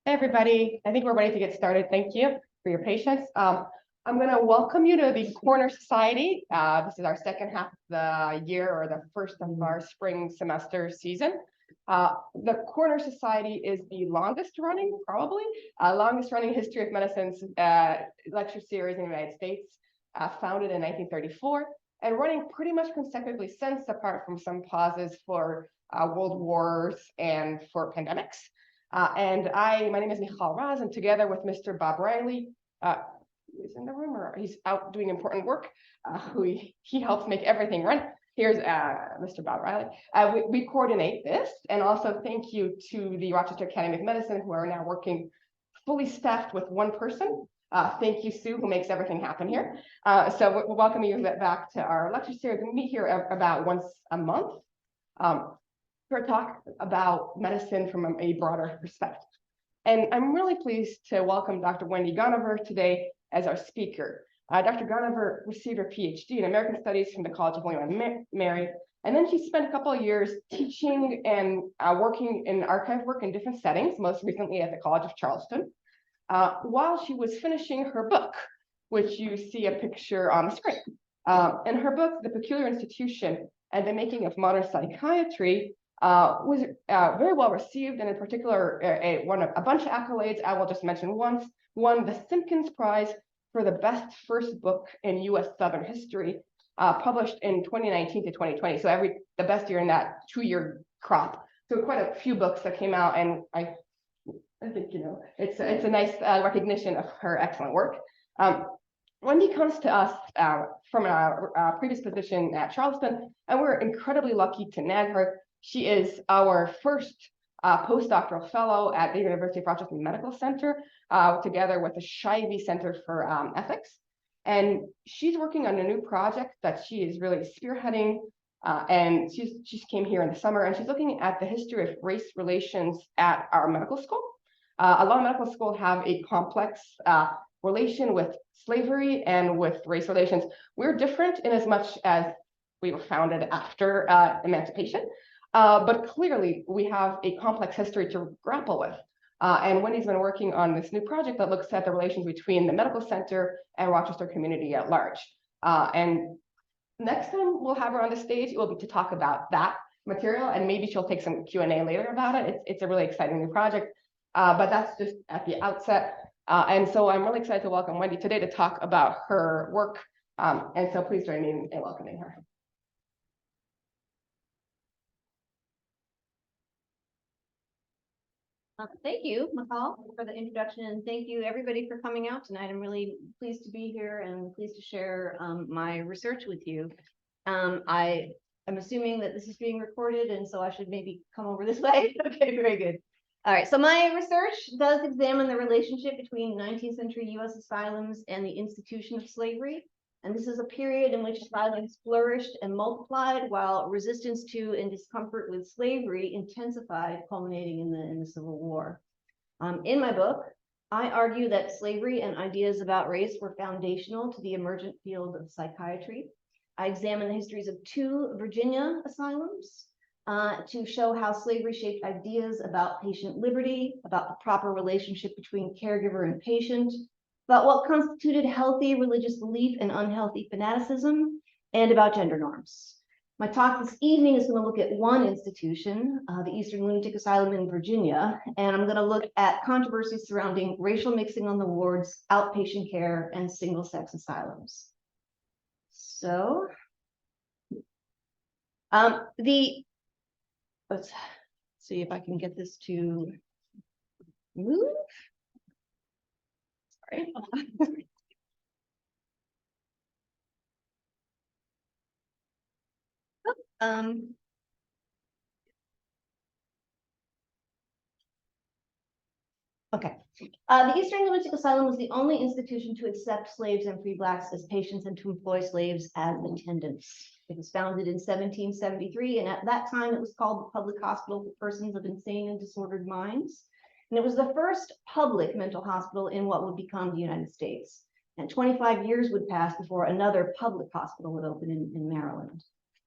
Hey, everybody. I think we're ready to get started. Thank you for your patience. I'm going to welcome you to the Corner Society. This is our second half of the year, or the first of our spring semester season. The Corner Society is the longest running history of medicine's lecture series in the United States, founded in 1934, and running pretty much consecutively since, apart from some pauses for world wars and for pandemics. My name is Michal Raz, and together with Mr. Bob Riley, who's in the room, or he's out doing important work, he helps make everything run. Here's Mr. Bob Riley. We coordinate this, and also thank you to the Rochester Academy of Medicine, who are now working fully staffed with one person. Thank you, Sue, who makes everything happen here. So we'll welcome you back to our lecture series. We meet here about once a month. For a talk about medicine from a broader perspective. And I'm really pleased to welcome Dr. Wendy Gonover today as our speaker. Dr. Gonover received her PhD in American Studies from the College of William and Mary, and then she spent a couple of years teaching and working in archive work in different settings, most recently at the College of Charleston, while she was finishing her book, which you see a picture on the screen. In her book, The Peculiar Institution and the Making of Modern Psychiatry, was very well received, and in particular, won a bunch of accolades. I will just mention once, won the Simpkins Prize for the best first book in U.S. Southern history, published in 2019 to 2020. So the best year in that 2-year crop. So quite a few books that came out, and I think it's a nice recognition of her excellent work. Wendy comes to us from a previous position at Charleston, and we're incredibly lucky to nab her. She is our first postdoctoral fellow at the University of Rochester Medical Center, together with the Shivey Center for Ethics. And she's working on a new project that she is really spearheading. And she came here in the summer, and she's looking at the history of race relations at our medical school. A lot of medical schools have a complex relation with slavery and with race relations. We're different in as much as we were founded after emancipation. But clearly, we have a complex history to grapple with. And Wendy's been working on this new project that looks at the relations between the medical center and Rochester community at large. And next time we'll have her on the stage, it will be to talk about that material, and maybe she'll take some Q&A later about it. It's a really exciting new project, but that's just at the outset. And so I'm really excited to welcome Wendy today to talk about her work. And so please join me in welcoming her. Thank you, Michal, for the introduction, and thank you everybody for coming out tonight. I'm really pleased to be here and pleased to share my research with you. I am assuming that this is being recorded, and so I should maybe come over this way. Okay, very good. All right, so my research does examine the relationship between 19th century U.S. asylums and the institution of slavery. And this is a period in which asylums flourished and multiplied, while resistance to and discomfort with slavery intensified, culminating in the Civil War. In my book, I argue that slavery and ideas about race were foundational to the emergent field of psychiatry. I examine the histories of 2 Virginia asylums to show how slavery shaped ideas about patient liberty, about the proper relationship between caregiver and patient, about what constituted healthy religious belief and unhealthy fanaticism, and about gender norms. My talk this evening is going to look at one institution, the Eastern Lunatic Asylum in Virginia, and I'm going to look at controversies surrounding racial mixing on the wards, outpatient care, and single-sex asylums. So, let's see if I can get this to move. Sorry. Okay. The Eastern Lunatic Asylum was the only institution to accept slaves and free blacks as patients and to employ slaves as attendants. It was founded in 1773, and at that time it was called the Public Hospital for Persons of Insane and Disordered Minds. And it was the first public mental hospital in what would become the United States. And 25 years would pass before another public hospital would open in Maryland.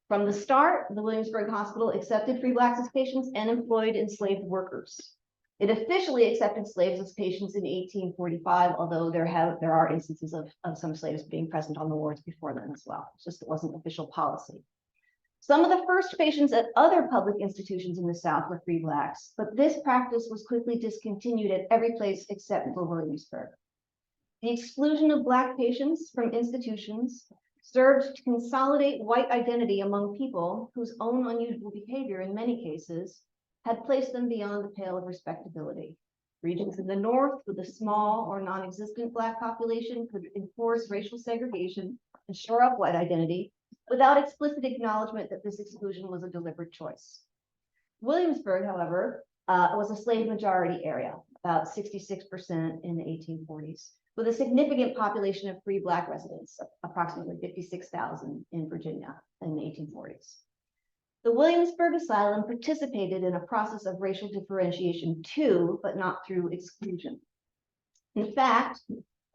From the start, the Williamsburg Hospital accepted free blacks as patients and employed enslaved workers. It officially accepted slaves as patients in 1845, although there are instances of some slaves being present on the wards before then as well. It's just it wasn't official policy. Some of the first patients at other public institutions in the South were free blacks, but this practice was quickly discontinued at every place except for Williamsburg. The exclusion of black patients from institutions served to consolidate white identity among people whose own unusual behavior in many cases had placed them beyond the pale of respectability. Regions in the North with a small or non-existent black population could enforce racial segregation and shore up white identity without explicit acknowledgement that this exclusion was a deliberate choice. Williamsburg, however, was a slave majority area, about 66% in the 1840s, with a significant population of free black residents, approximately 56,000 in Virginia in the 1840s. The Williamsburg Asylum participated in a process of racial differentiation too, but not through exclusion. In fact,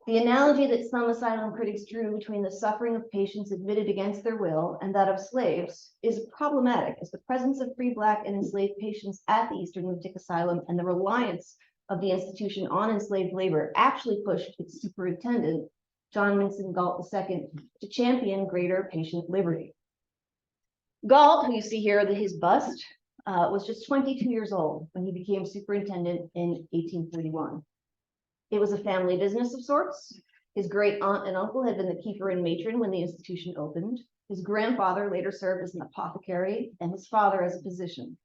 the analogy that some asylum critics drew between the suffering of patients admitted against their will and that of slaves is problematic, as the presence of free black and enslaved patients at the Eastern Lunatic Asylum and the reliance of the institution on enslaved labor actually pushed its superintendent, John Minson Galt II, to champion greater patient liberty. Galt, who you see here, his bust, was just 22 years old when he became superintendent in 1841. It was a family business of sorts. His great aunt and uncle had been the keeper and matron when the institution opened. His grandfather later served as an apothecary and his father as a physician.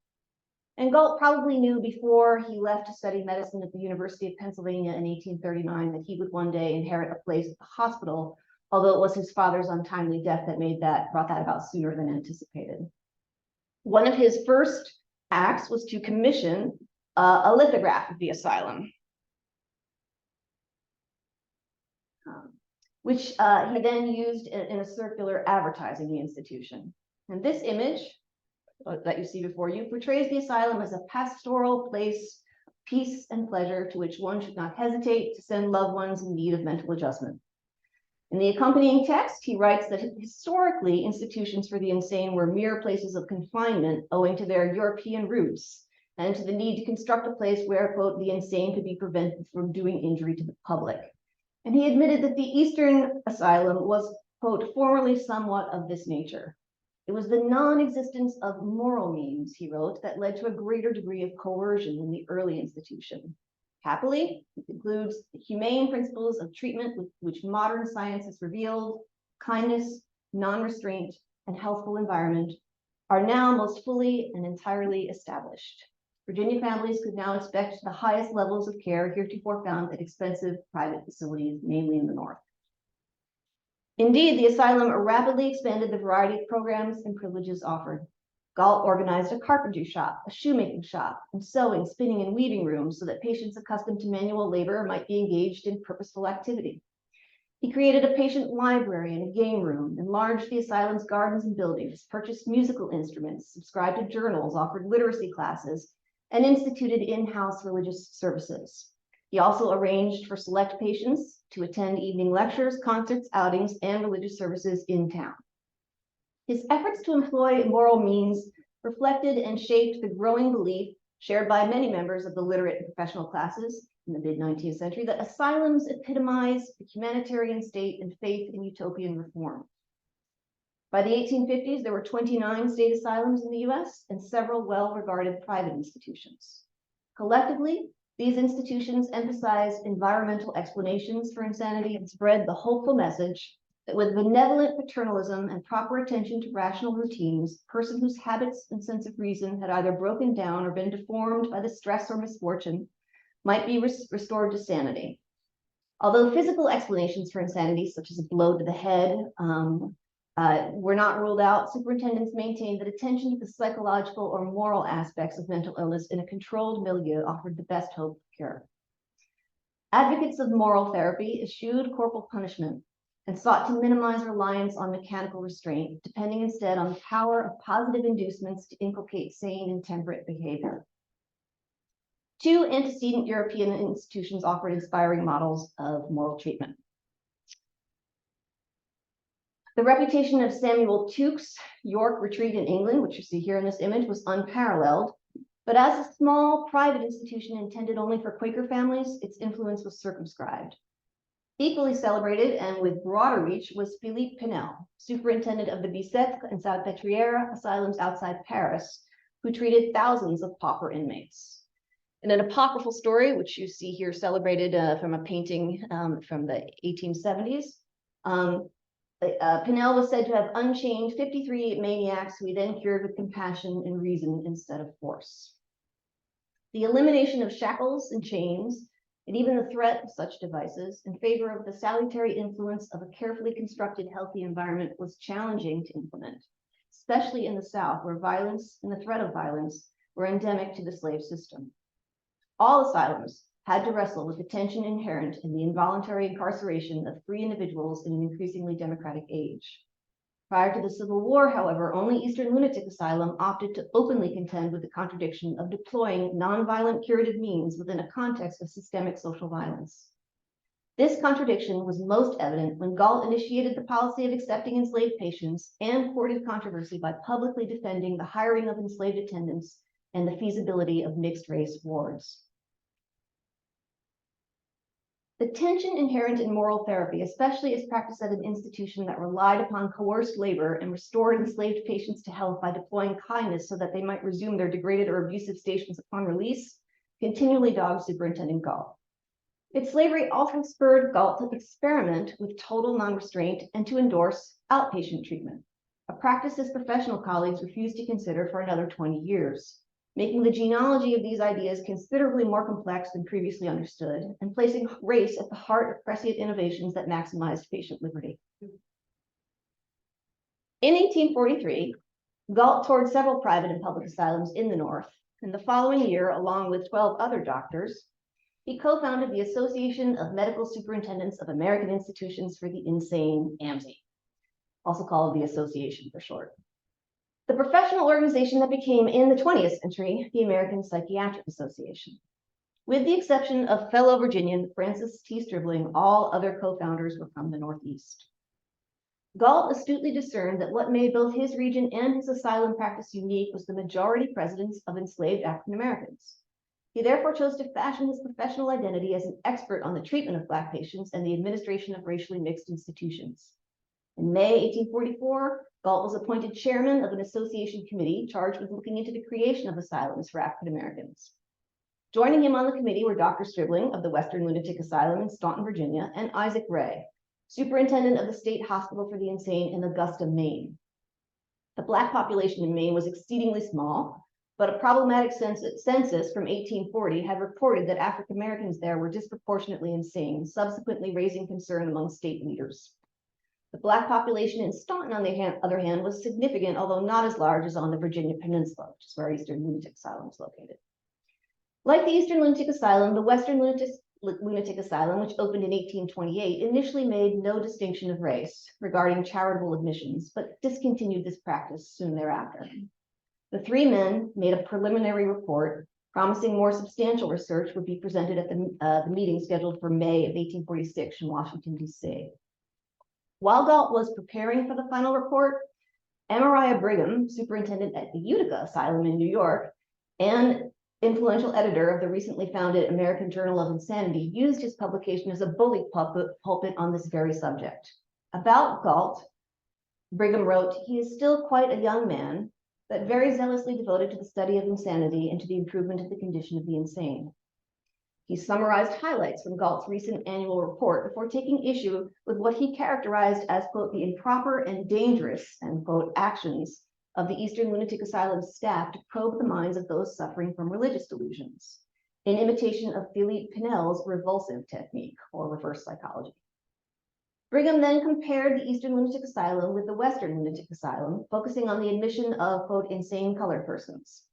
And Galt probably knew before he left to study medicine at the University of Pennsylvania in 1839 that he would one day inherit a place at the hospital, although it was his father's untimely death that brought that about sooner than anticipated. One of his first acts was to commission a lithograph of the asylum, which he then used in a circular advertising the institution. And this image that you see before you portrays the asylum as a pastoral place, peace and pleasure to which one should not hesitate to send loved ones in need of mental adjustment. In the accompanying text, he writes that historically, institutions for the insane were mere places of confinement owing to their European roots and to the need to construct a place where, quote, the insane could be prevented from doing injury to the public. And he admitted that the Eastern Asylum was, quote, formerly somewhat of this nature. It was the non-existence of moral means, he wrote, that led to a greater degree of coercion in the early institution. Happily, it includes the humane principles of treatment with which modern science has revealed, kindness, non-restraint, and healthful environment are now most fully and entirely established. Virginia families could now expect the highest levels of care heretofore found at expensive private facilities, mainly in the North. Indeed, the asylum rapidly expanded the variety of programs and privileges offered. Galt organized a carpentry shop, a shoemaking shop, and sewing, spinning, and weaving rooms so that patients accustomed to manual labor might be engaged in purposeful activity. He created a patient library and a game room, enlarged the asylum's gardens and buildings, purchased musical instruments, subscribed to journals, offered literacy classes, and instituted in-house religious services. He also arranged for select patients to attend evening lectures, concerts, outings, and religious services in town. His efforts to employ moral means reflected and shaped the growing belief shared by many members of the literate and professional classes in the mid-19th century that asylums epitomize the humanitarian state and faith in utopian reform. By the 1850s, there were 29 state asylums in the US and several well-regarded private institutions. Collectively, these institutions emphasized environmental explanations for insanity and spread the hopeful message that with benevolent paternalism and proper attention to rational routines, a person whose habits and sense of reason had either broken down or been deformed by the stress or misfortune might be restored to sanity. Although physical explanations for insanity, such as a blow to the head, were not ruled out, superintendents maintained that attention to the psychological or moral aspects of mental illness in a controlled milieu offered the best hope of cure. Advocates of moral therapy eschewed corporal punishment and sought to minimize reliance on mechanical restraint, depending instead on the power of positive inducements to inculcate sane and temperate behavior. Two antecedent European institutions offered inspiring models of moral treatment. The reputation of Samuel Tuke's York Retreat in England, which you see here in this image, was unparalleled. But as a small private institution intended only for Quaker families, its influence was circumscribed. Equally celebrated and with broader reach was Philippe Pinel, superintendent of the Bicêtre and Salpêtrière asylums outside Paris, who treated thousands of pauper inmates. In an apocryphal story, which you see here celebrated from a painting from the 1870s, Pinel was said to have unchained 53 maniacs who he then cured with compassion and reason instead of force. The elimination of shackles and chains, and even the threat of such devices in favor of the salutary influence of a carefully constructed, healthy environment was challenging to implement, especially in the South, where violence and the threat of violence were endemic to the slave system. All asylums had to wrestle with the tension inherent in the involuntary incarceration of free individuals in an increasingly democratic age. Prior to the Civil War, however, only Eastern Lunatic Asylum opted to openly contend with the contradiction of deploying nonviolent curative means within a context of systemic social violence. This contradiction was most evident when Galt initiated the policy of accepting enslaved patients and courted controversy by publicly defending the hiring of enslaved attendants and the feasibility of mixed-race wards. The tension inherent in moral therapy, especially as practiced at an institution that relied upon coerced labor and restored enslaved patients to health by deploying kindness so that they might resume their degraded or abusive stations upon release, continually dogged Superintendent Galt. Its slavery also spurred Galt to experiment with total non-restraint and to endorse outpatient treatment, a practice his professional colleagues refused to consider for another 20 years. Making the genealogy of these ideas considerably more complex than previously understood, and placing race at the heart of prescient innovations that maximized patient liberty. In 1843, Galt toured several private and public asylums in the North, and the following year, along with 12 other doctors, he co-founded the Association of Medical Superintendents of American Institutions for the Insane, AMSI, also called the Association for short. The professional organization that became, in the 20th century, the American Psychiatric Association. With the exception of fellow Virginian Francis T. Stribling, all other co-founders were from the Northeast. Galt astutely discerned that what made both his region and his asylum practice unique was the majority presence of enslaved African Americans. He therefore chose to fashion his professional identity as an expert on the treatment of Black patients and the administration of racially mixed institutions. In May 1844, Galt was appointed chairman of an association committee charged with looking into the creation of asylums for African Americans. Joining him on the committee were Dr. Stribling of the Western Lunatic Asylum in Staunton, Virginia, and Isaac Ray, superintendent of the State Hospital for the Insane in Augusta, Maine. The Black population in Maine was exceedingly small, but a problematic census from 1840 had reported that African Americans there were disproportionately insane, subsequently raising concern among state leaders. The Black population in Staunton, on the other hand, was significant, although not as large as on the Virginia Peninsula, which is where Eastern Lunatic Asylum is located. Like the Eastern Lunatic Asylum, the Western Lunatic Asylum, which opened in 1828, initially made no distinction of race regarding charitable admissions, but discontinued this practice soon thereafter. The three men made a preliminary report promising more substantial research would be presented at the meeting scheduled for May of 1846 in Washington, D.C. While Galt was preparing for the final report, Amariah Brigham, superintendent at the Utica Asylum in New York, and influential editor of the recently founded American Journal of Insanity, used his publication as a bully pulpit on this very subject. About Galt, Brigham wrote, "He is still quite a young man, but very zealously devoted to the study of insanity and to the improvement of the condition of the insane." He summarized highlights from Galt's recent annual report before taking issue with what he characterized as, quote, the improper and dangerous, end quote, actions of the Eastern Lunatic Asylum staff to probe the minds of those suffering from religious delusions, in imitation of Philippe Pinel's revulsive technique, or reverse psychology. Brigham then compared the Eastern Lunatic Asylum with the Western Lunatic Asylum, focusing on the admission of, quote, insane colored persons.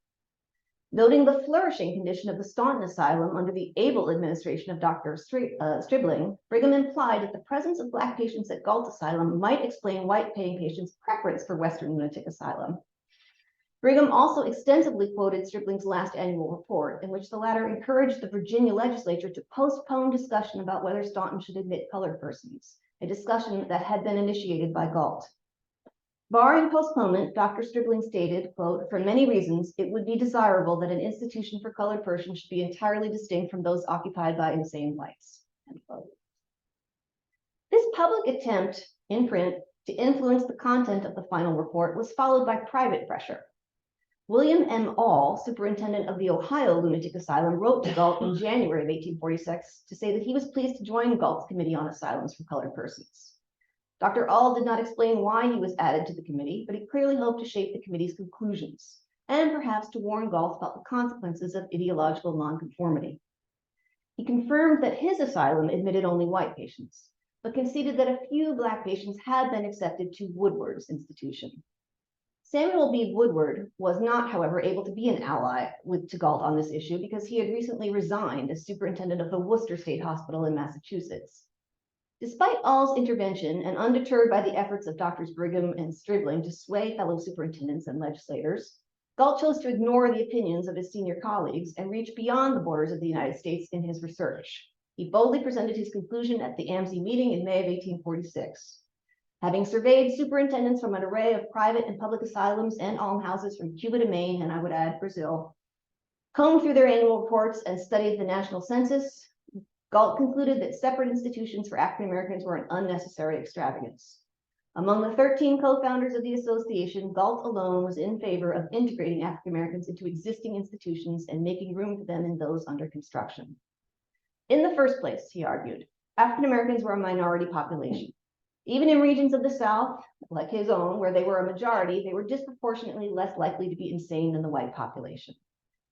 Noting the flourishing condition of the Staunton Asylum under the able administration of Dr. Stribling, Brigham implied that the presence of Black patients at Galt Asylum might explain white paying patients' preference for Western Lunatic Asylum. Brigham also extensively quoted Stribling's last annual report, in which the latter encouraged the Virginia legislature to postpone discussion about whether Staunton should admit colored persons, a discussion that had been initiated by Galt. Barring postponement, Dr. Stribling stated, quote, "For many reasons, it would be desirable that an institution for colored persons should be entirely distinct from those occupied by insane whites." End quote. This public attempt in print to influence the content of the final report was followed by private pressure. William M. All, superintendent of the Ohio Lunatic Asylum, wrote to Galt in January of 1846 to say that he was pleased to join Galt's Committee on Asylums for Colored Persons. Dr. All did not explain why he was added to the committee, but he clearly hoped to shape the committee's conclusions and perhaps to warn Galt about the consequences of ideological nonconformity. He confirmed that his asylum admitted only white patients, but conceded that a few Black patients had been accepted to Woodward's institution. Samuel B. Woodward was not, however, able to be an ally to Galt on this issue because he had recently resigned as superintendent of the Worcester State Hospital in Massachusetts. Despite All's intervention and undeterred by the efforts of Drs. Brigham and Stribling to sway fellow superintendents and legislators, Galt chose to ignore the opinions of his senior colleagues and reach beyond the borders of the United States in his research. He boldly presented his conclusion at the AMSI meeting in May of 1846. Having surveyed superintendents from an array of private and public asylums and almhouses from Cuba to Maine, and I would add Brazil, combed through their annual reports and studied the national census, Galt concluded that separate institutions for African Americans were an unnecessary extravagance. Among the 13 co-founders of the association, Galt alone was in favor of integrating African Americans into existing institutions and making room for them in those under construction. In the first place, he argued, African Americans were a minority population. Even in regions of the South, like his own, where they were a majority, they were disproportionately less likely to be insane than the white population.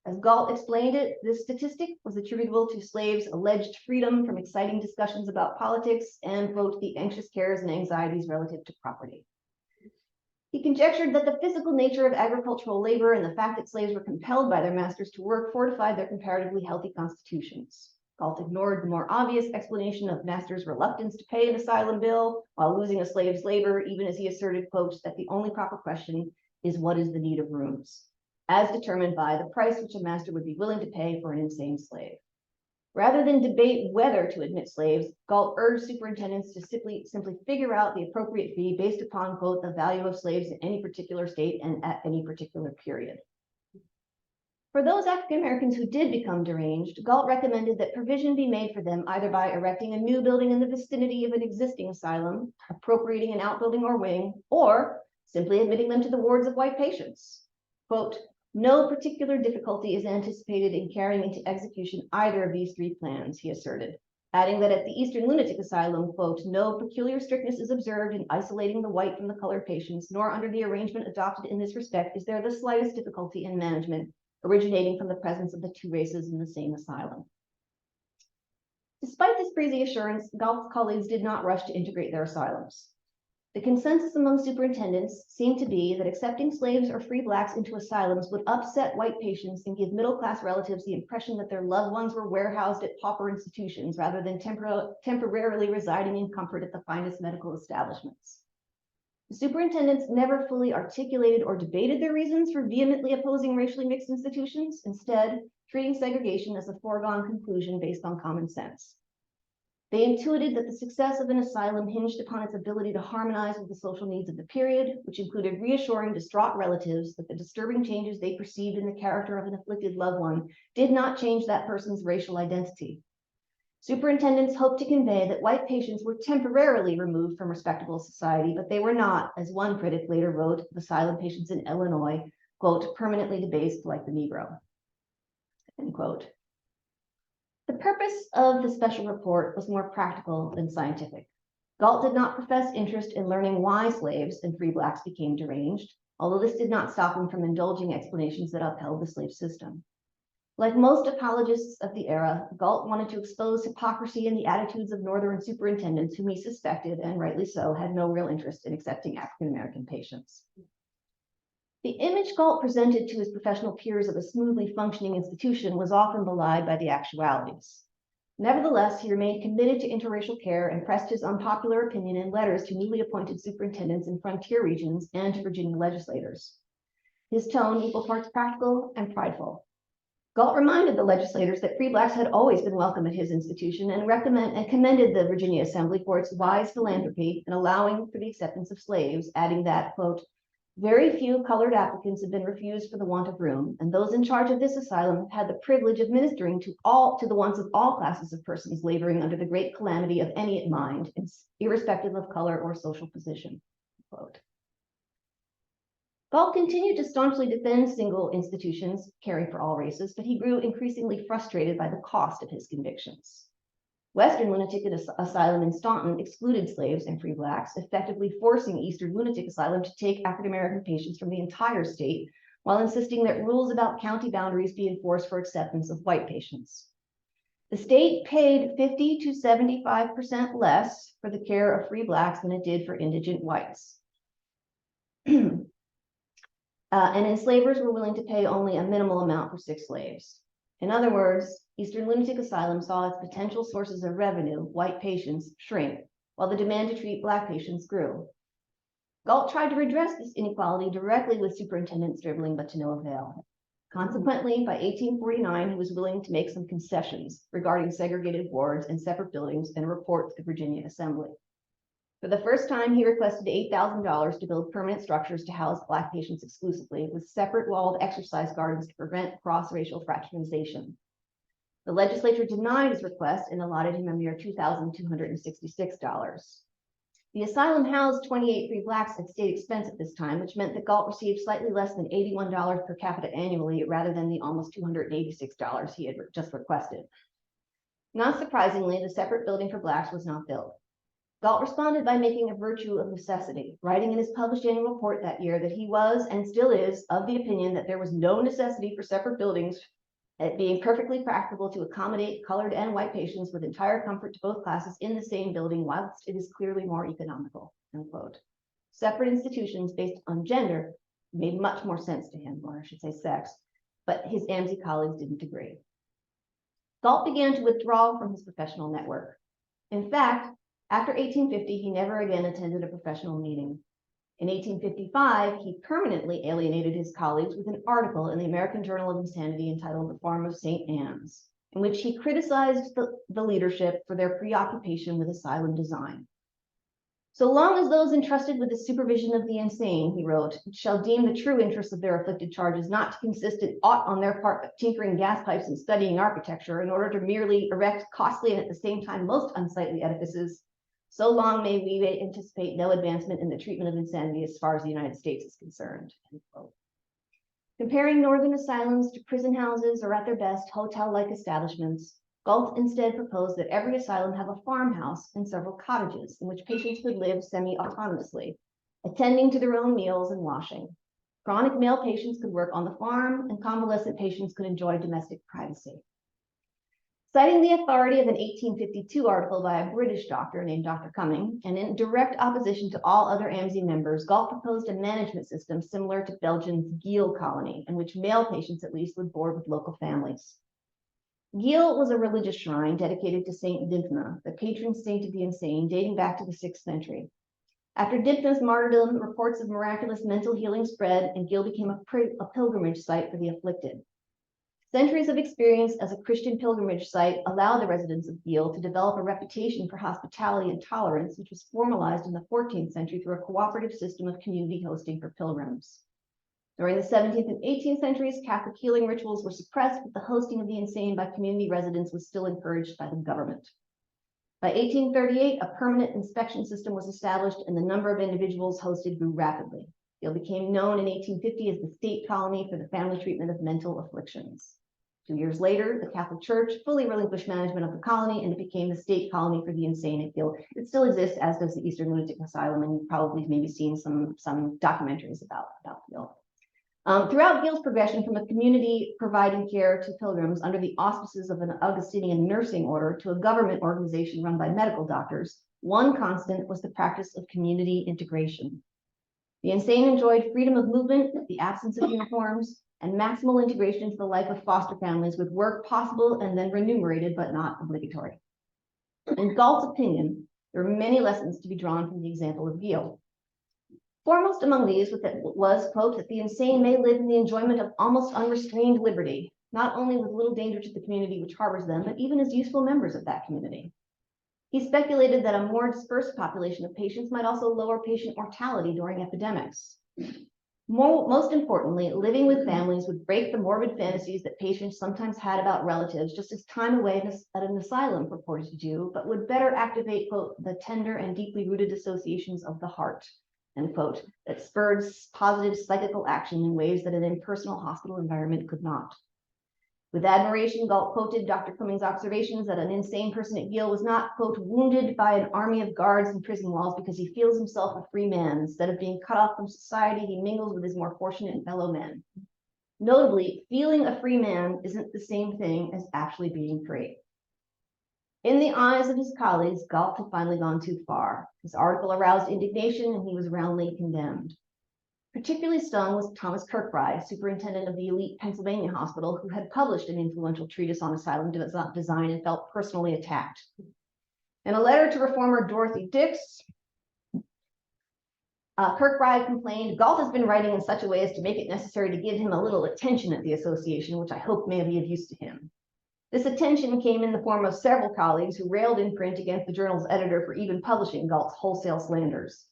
As Galt explained it, this statistic was attributable to slaves' alleged freedom from exciting discussions about politics and, quote, the anxious cares and anxieties relative to property. He conjectured that the physical nature of agricultural labor and the fact that slaves were compelled by their masters to work fortified their comparatively healthy constitutions. Galt ignored the more obvious explanation of masters' reluctance to pay an asylum bill while losing a slave's labor, even as he asserted, quote, that the only proper question is what is the need of rooms, as determined by the price which a master would be willing to pay for an insane slave. Rather than debate whether to admit slaves, Galt urged superintendents to simply figure out the appropriate fee based upon, quote, the value of slaves in any particular state and at any particular period. For those African Americans who did become deranged, Galt recommended that provision be made for them either by erecting a new building in the vicinity of an existing asylum, appropriating an outbuilding or wing, or simply admitting them to the wards of white patients. Quote, no particular difficulty is anticipated in carrying into execution either of these three plans, he asserted, adding that at the Eastern Lunatic Asylum, quote, no peculiar strictness is observed in isolating the white from the colored patients, nor under the arrangement adopted in this respect is there the slightest difficulty in management originating from the presence of the two races in the same asylum. Despite this breezy assurance, Galt's colleagues did not rush to integrate their asylums. The consensus among superintendents seemed to be that accepting slaves or free Blacks into asylums would upset white patients and give middle-class relatives the impression that their loved ones were warehoused at pauper institutions rather than temporarily residing in comfort at the finest medical establishments. The superintendents never fully articulated or debated their reasons for vehemently opposing racially mixed institutions, instead treating segregation as a foregone conclusion based on common sense. They intuited that the success of an asylum hinged upon its ability to harmonize with the social needs of the period, which included reassuring distraught relatives that the disturbing changes they perceived in the character of an afflicted loved one did not change that person's racial identity. Superintendents hoped to convey that white patients were temporarily removed from respectable society, but they were not, as one critic later wrote of asylum patients in Illinois, quote, permanently debased like the Negro, end quote. The purpose of the special report was more practical than scientific. Galt did not profess interest in learning why slaves and free Blacks became deranged, although this did not stop him from indulging explanations that upheld the slave system. Like most apologists of the era, Galt wanted to expose hypocrisy in the attitudes of Northern superintendents whom he suspected, and rightly so, had no real interest in accepting African American patients. The image Galt presented to his professional peers of a smoothly functioning institution was often belied by the actualities. Nevertheless, he remained committed to interracial care and pressed his unpopular opinion in letters to newly appointed superintendents in frontier regions and to Virginia legislators. His tone equal parts practical and prideful. Galt reminded the legislators that free blacks had always been welcome at his institution and commended the Virginia Assembly for its wise philanthropy in allowing for the acceptance of slaves, adding that, quote, very few colored applicants have been refused for the want of room, and those in charge of this asylum have had the privilege of ministering to the wants of all classes of persons laboring under the great calamity of any mind, irrespective of color or social position. Quote. Galt continued to staunchly defend single institutions caring for all races, but he grew increasingly frustrated by the cost of his convictions. Western Lunatic Asylum in Staunton excluded slaves and free blacks, effectively forcing Eastern Lunatic Asylum to take African American patients from the entire state, while insisting that rules about county boundaries be enforced for acceptance of white patients. The state paid 50 to 75% less for the care of free blacks than it did for indigent whites. And enslavers were willing to pay only a minimal amount for sick slaves. In other words, Eastern Lunatic Asylum saw its potential sources of revenue, white patients, shrink, while the demand to treat black patients grew. Galt tried to redress this inequality directly with Superintendent Stribling, but to no avail. Consequently, by 1849, he was willing to make some concessions regarding segregated wards and separate buildings and report to the Virginia Assembly. For the first time, he requested $8,000 to build permanent structures to house black patients exclusively, with separate walled exercise gardens to prevent cross-racial fraternization. The legislature denied his request and allotted him a mere $2,266. The asylum housed 28 free blacks at state expense at this time, which meant that Galt received slightly less than $81 per capita annually, rather than the almost $286 he had just requested. Not surprisingly, the separate building for blacks was not built. Galt responded by making a virtue of necessity, writing in his published annual report that year that he was, and still is, of the opinion that there was no necessity for separate buildings, it being perfectly practicable to accommodate colored and white patients with entire comfort to both classes in the same building, whilst it is clearly more economical, end quote. Separate institutions based on gender made much more sense to him, or I should say sex, but his AMSI colleagues didn't agree. Galt began to withdraw from his professional network. In fact, after 1850, he never again attended a professional meeting. In 1855, he permanently alienated his colleagues with an article in the American Journal of Insanity entitled The Farm of St. Anne's, in which he criticized the leadership for their preoccupation with asylum design. So long as those entrusted with the supervision of the insane, he wrote, shall deem the true interests of their afflicted charges not to consist in aught on their part but tinkering gas pipes and studying architecture in order to merely erect costly and at the same time most unsightly edifices, so long may we anticipate no advancement in the treatment of insanity as far as the United States is concerned. Comparing northern asylums to prison houses, or at their best, hotel-like establishments, Galt instead proposed that every asylum have a farmhouse and several cottages in which patients could live semi-autonomously, attending to their own meals and washing. Chronic male patients could work on the farm, and convalescent patients could enjoy domestic privacy. Citing the authority of an 1852 article by a British doctor named Dr. Cumming, and in direct opposition to all other AMSI members, Galt proposed a management system similar to Belgium's Giel colony, in which male patients at least would board with local families. Giel was a religious shrine dedicated to Saint Dymphna, the patron saint of the insane, dating back to the 6th century. After Dymphna's martyrdom, reports of miraculous mental healing spread, and Giel became a pilgrimage site for the afflicted. Centuries of experience as a Christian pilgrimage site allowed the residents of Giel to develop a reputation for hospitality and tolerance, which was formalized in the 14th century through a cooperative system of community hosting for pilgrims. During the 17th and 18th centuries, Catholic healing rituals were suppressed, but the hosting of the insane by community residents was still encouraged by the government. By 1838, a permanent inspection system was established, and the number of individuals hosted grew rapidly. Giel became known in 1850 as the state colony for the family treatment of mental afflictions. 2 years later, the Catholic Church fully relinquished management of the colony, and it became the state colony for the insane at Giel. It still exists, as does the Eastern Lunatic Asylum, and you've probably maybe seen some documentaries about Giel. Throughout Giel's progression from a community providing care to pilgrims under the auspices of an Augustinian nursing order to a government organization run by medical doctors, one constant was the practice of community integration. The insane enjoyed freedom of movement, the absence of uniforms, and maximal integration into the life of foster families with work possible and then remunerated but not obligatory. In Galt's opinion, there are many lessons to be drawn from the example of Gil. Foremost among these was, quote, that the insane may live in the enjoyment of almost unrestrained liberty, not only with little danger to the community which harbors them, but even as useful members of that community. He speculated that a more dispersed population of patients might also lower patient mortality during epidemics. Most importantly, living with families would break the morbid fantasies that patients sometimes had about relatives, just as time away at an asylum purported to do, but would better activate, quote, the tender and deeply rooted associations of the heart, end quote, that spurred positive psychical action in ways that an impersonal hospital environment could not. With admiration, Galt quoted Dr. Cummings' observations that an insane person at Yale was not, quote, wounded by an army of guards and prison walls because he feels himself a free man. Instead of being cut off from society, he mingles with his more fortunate fellow men. Notably, feeling a free man isn't the same thing as actually being free. In the eyes of his colleagues, Galt had finally gone too far. His article aroused indignation and he was roundly condemned. Particularly stung was Thomas Kirkbride, superintendent of the elite Pennsylvania hospital, who had published an influential treatise on asylum design and felt personally attacked. In a letter to reformer Dorothy Dix, Kirkbride complained, Galt has been writing in such a way as to make it necessary to give him a little attention at the association, which I hope may be of use to him. This attention came in the form of several colleagues who railed in print against the journal's editor for even publishing Galt's wholesale slanders.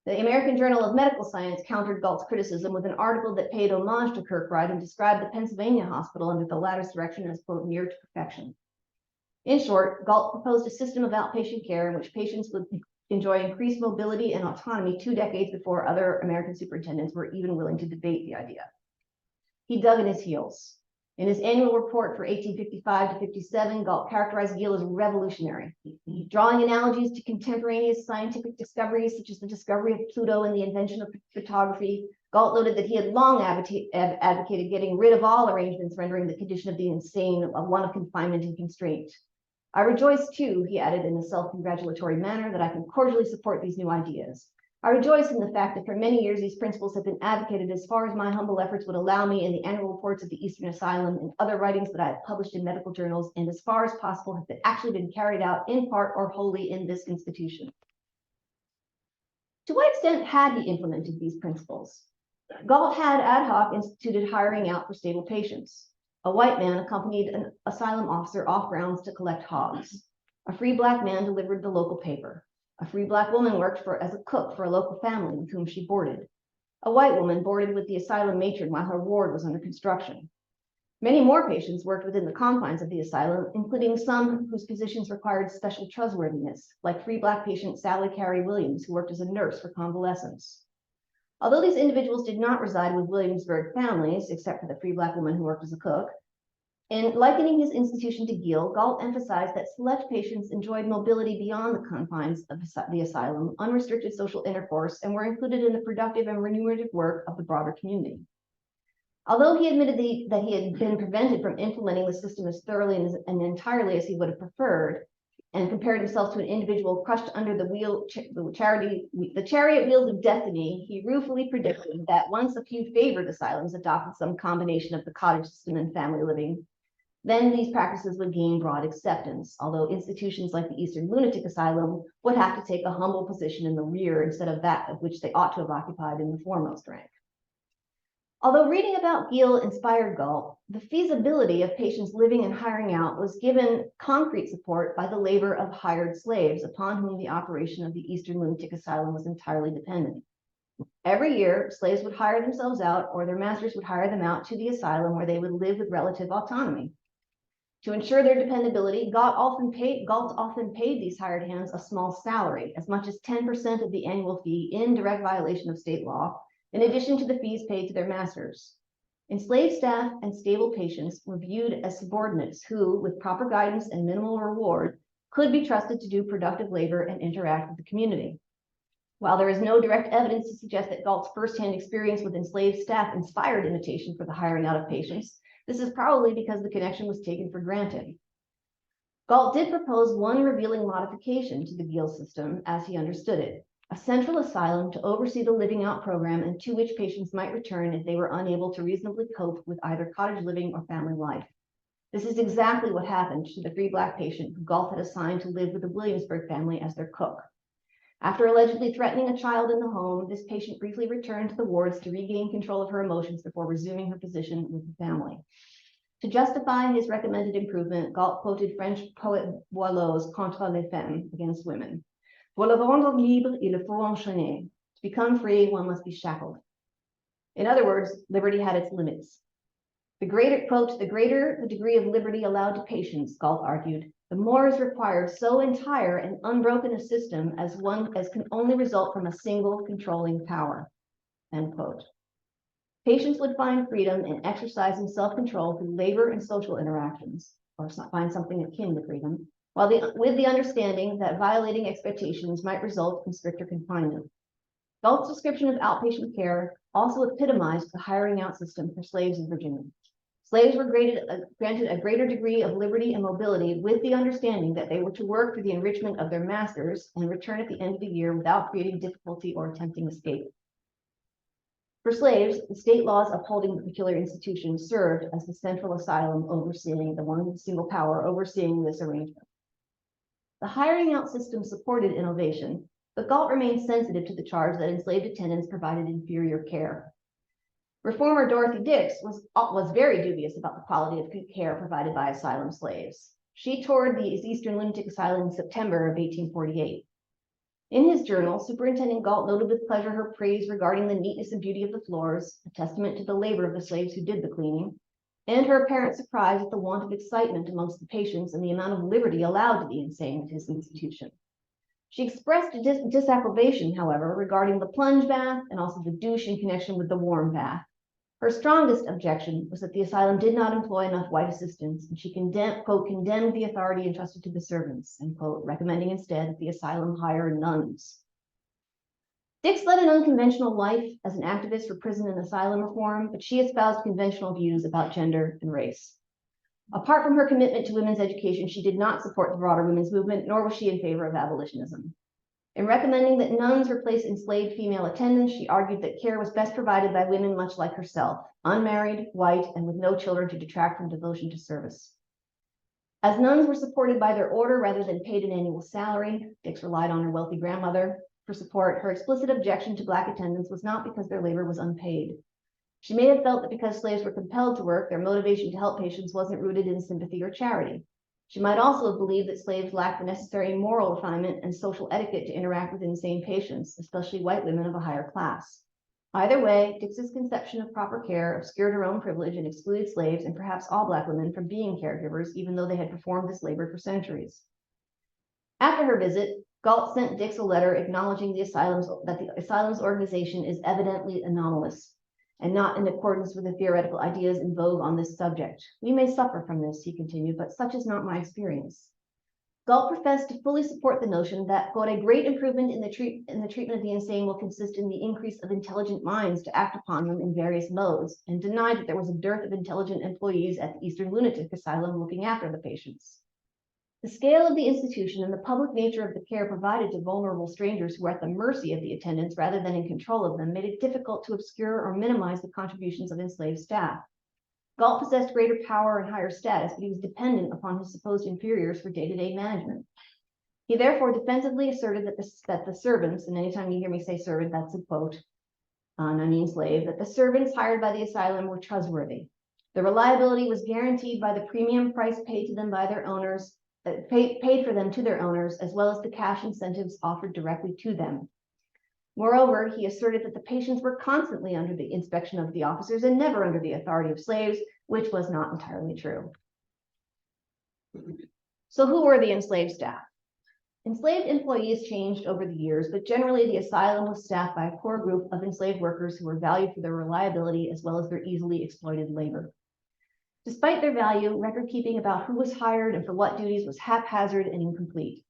The American Journal of Medical Science countered Galt's criticism with an article that paid homage to Kirkbride and described the Pennsylvania hospital under the latter's direction as, quote, near to perfection. In short, Galt proposed a system of outpatient care in which patients would enjoy increased mobility and autonomy 2 decades before other American superintendents were even willing to debate the idea. He dug in his heels. In his annual report for 1855 to 57, Galt characterized Gil as revolutionary, drawing analogies to contemporaneous scientific discoveries, such as the discovery of Pluto and the invention of photography. Galt noted that he had long advocated getting rid of all arrangements rendering the condition of the insane one of confinement and constraint. I rejoice, too, he added in a self-congratulatory manner, that I can cordially support these new ideas. I rejoice in the fact that for many years these principles have been advocated as far as my humble efforts would allow me in the annual reports of the Eastern Asylum and other writings that I have published in medical journals, and as far as possible have actually been carried out in part or wholly in this institution. To what extent had he implemented these principles? Galt had ad hoc instituted hiring out for stable patients. A white man accompanied an asylum officer off grounds to collect hogs. A free black man delivered the local paper. A free black woman worked as a cook for a local family with whom she boarded. A white woman boarded with the asylum matron while her ward was under construction. Many more patients worked within the confines of the asylum, including some whose positions required special trustworthiness, like free black patient Sally Carey Williams, who worked as a nurse for convalescents. Although these individuals did not reside with Williamsburg families, except for the free black woman who worked as a cook, in likening his institution to Gil, Galt emphasized that select patients enjoyed mobility beyond the confines of the asylum, unrestricted social intercourse, and were included in the productive and remunerative work of the broader community. Although he admitted that he had been prevented from implementing the system as thoroughly and entirely as he would have preferred, and compared himself to an individual crushed under the chariot wheels of destiny, he ruefully predicted that once a few favored asylums adopted some combination of the cottage system and family living, then these practices would gain broad acceptance, although institutions like the Eastern Lunatic Asylum would have to take a humble position in the rear instead of that of which they ought to have occupied in the foremost rank. Although reading about Gil inspired Galt, the feasibility of patients living and hiring out was given concrete support by the labor of hired slaves upon whom the operation of the Eastern Lunatic Asylum was entirely dependent. Every year, slaves would hire themselves out or their masters would hire them out to the asylum where they would live with relative autonomy. To ensure their dependability, Galt often paid these hired hands a small salary, as much as 10% of the annual fee in direct violation of state law, in addition to the fees paid to their masters. Enslaved staff and stable patients were viewed as subordinates who, with proper guidance and minimal reward, could be trusted to do productive labor and interact with the community. While there is no direct evidence to suggest that Galt's firsthand experience with enslaved staff inspired imitation for the hiring out of patients, this is probably because the connection was taken for granted. Galt did propose one revealing modification to the Gil system as he understood it. a central asylum to oversee the living out program and to which patients might return if they were unable to reasonably cope with either cottage living or family life. This is exactly what happened to the free Black patient who Galt had assigned to live with the Williamsburg family as their cook. After allegedly threatening a child in the home, this patient briefly returned to the wards to regain control of her emotions before resuming her position with the family. To justify his recommended improvement, Galt quoted French poet Boileau's Contre les femmes, against women. Pour le rendre libre, il faut enchaîner. To become free, one must be shackled. In other words, liberty had its limits. The greater, quote, the greater the degree of liberty allowed to patients, Galt argued, the more is required so entire and unbroken a system as can only result from a single controlling power, end quote. Patients would find freedom in exercising self-control through labor and social interactions, or find something akin to freedom, with the understanding that violating expectations might result in stricter confinement. Galt's description of outpatient care also epitomized the hiring out system for slaves in Virginia. Slaves were granted a greater degree of liberty and mobility with the understanding that they were to work for the enrichment of their masters and return at the end of the year without creating difficulty or attempting escape. For slaves, the state laws upholding the peculiar institution served as the central asylum overseeing the one single power overseeing this arrangement. The hiring out system supported innovation, but Galt remained sensitive to the charge that enslaved attendants provided inferior care. Reformer Dorothy Dix was very dubious about the quality of care provided by asylum slaves. She toured the Eastern Lunatic Asylum in September of 1848. In his journal, Superintendent Galt noted with pleasure her praise regarding the neatness and beauty of the floors, a testament to the labor of the slaves who did the cleaning, and her apparent surprise at the want of excitement amongst the patients and the amount of liberty allowed to the insane at his institution. She expressed disapprobation, however, regarding the plunge bath and also the douche in connection with the warm bath. Her strongest objection was that the asylum did not employ enough white assistants, and she condemned the authority entrusted to the servants, end quote, recommending instead that the asylum hire nuns. Dix led an unconventional life as an activist for prison and asylum reform, but she espoused conventional views about gender and race. Apart from her commitment to women's education, she did not support the broader women's movement, nor was she in favor of abolitionism. In recommending that nuns replace enslaved female attendants, she argued that care was best provided by women much like herself, unmarried, white, and with no children to detract from devotion to service. As nuns were supported by their order rather than paid an annual salary, Dix relied on her wealthy grandmother for support. Her explicit objection to Black attendants was not because their labor was unpaid. She may have felt that because slaves were compelled to work, their motivation to help patients wasn't rooted in sympathy or charity. She might also have believed that slaves lacked the necessary moral refinement and social etiquette to interact with insane patients, especially white women of a higher class. Either way, Dix's conception of proper care obscured her own privilege and excluded slaves and perhaps all Black women from being caregivers, even though they had performed this labor for centuries. After her visit, Galt sent Dix a letter acknowledging that the asylum's organization is evidently anomalous and not in accordance with the theoretical ideas in vogue on this subject. We may suffer from this, he continued, but such is not my experience. Galt professed to fully support the notion that, quote, a great improvement in the treatment of the insane will consist in the increase of intelligent minds to act upon them in various modes, and denied that there was a dearth of intelligent employees at the Eastern Lunatic Asylum looking after the patients. The scale of the institution and the public nature of the care provided to vulnerable strangers who were at the mercy of the attendants rather than in control of them made it difficult to obscure or minimize the contributions of enslaved staff. Galt possessed greater power and higher status, but he was dependent upon his supposed inferiors for day-to-day management. He therefore defensively asserted that the servants, and anytime you hear me say servant, that's a quote, I mean slave, that the servants hired by the asylum were trustworthy. The reliability was guaranteed by the premium price paid to them by their owners, paid for them to their owners, as well as the cash incentives offered directly to them. Moreover, he asserted that the patients were constantly under the inspection of the officers and never under the authority of slaves, which was not entirely true. So who were the enslaved staff? Enslaved employees changed over the years, but generally the asylum was staffed by a core group of enslaved workers who were valued for their reliability as well as their easily exploited labor. Despite their value, record keeping about who was hired and for what duties was haphazard and incomplete.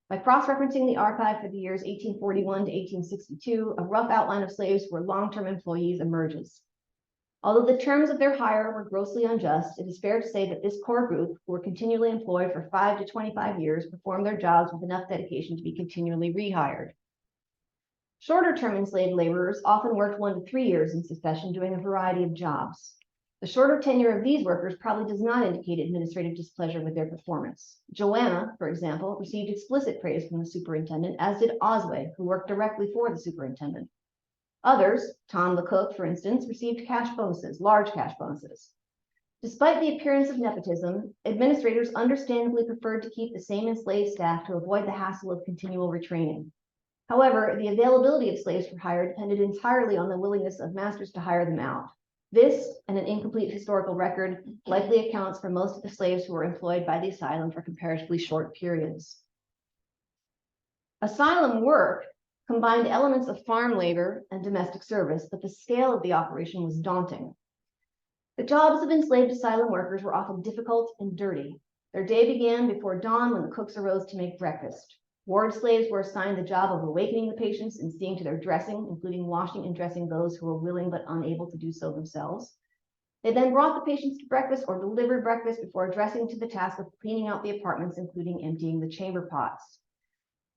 By cross-referencing the archive for the years 1841 to 1862, a rough outline of slaves who were long-term employees emerges. Although the terms of their hire were grossly unjust, it is fair to say that this core group, who were continually employed for 5 to 25 years, performed their jobs with enough dedication to be continually rehired. Shorter-term enslaved laborers often worked 1 to 3 years in succession doing a variety of jobs. The shorter tenure of these workers probably does not indicate administrative displeasure with their performance. Joanna, for example, received explicit praise from the superintendent, as did Osway, who worked directly for the superintendent. Others, Tom the cook, for instance, received cash bonuses, large cash bonuses. Despite the appearance of nepotism, administrators understandably preferred to keep the same enslaved staff to avoid the hassle of continual retraining. However, the availability of slaves for hire depended entirely on the willingness of masters to hire them out. This, and an incomplete historical record, likely accounts for most of the slaves who were employed by the asylum for comparatively short periods. Asylum work combined elements of farm labor and domestic service, but the scale of the operation was daunting. The jobs of enslaved asylum workers were often difficult and dirty. Their day began before dawn when the cooks arose to make breakfast. Ward slaves were assigned the job of awakening the patients and seeing to their dressing, including washing and dressing those who were willing but unable to do so themselves. They then brought the patients to breakfast or delivered breakfast before addressing to the task of cleaning out the apartments, including emptying the chamber pots.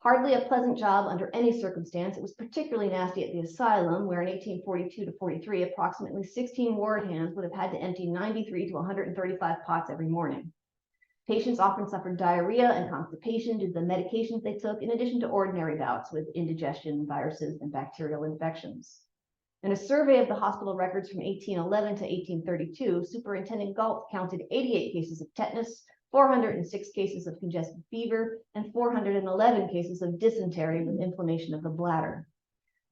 Hardly a pleasant job under any circumstance. It was particularly nasty at the asylum, where in 1842 to 43, approximately 16 ward hands would have had to empty 93 to 135 pots every morning. Patients often suffered diarrhea and constipation due to the medications they took, in addition to ordinary bouts with indigestion, viruses, and bacterial infections. In a survey of the hospital records from 1811 to 1832, Superintendent Galt counted 88 cases of tetanus, 406 cases of congestive fever, and 411 cases of dysentery with inflammation of the bladder.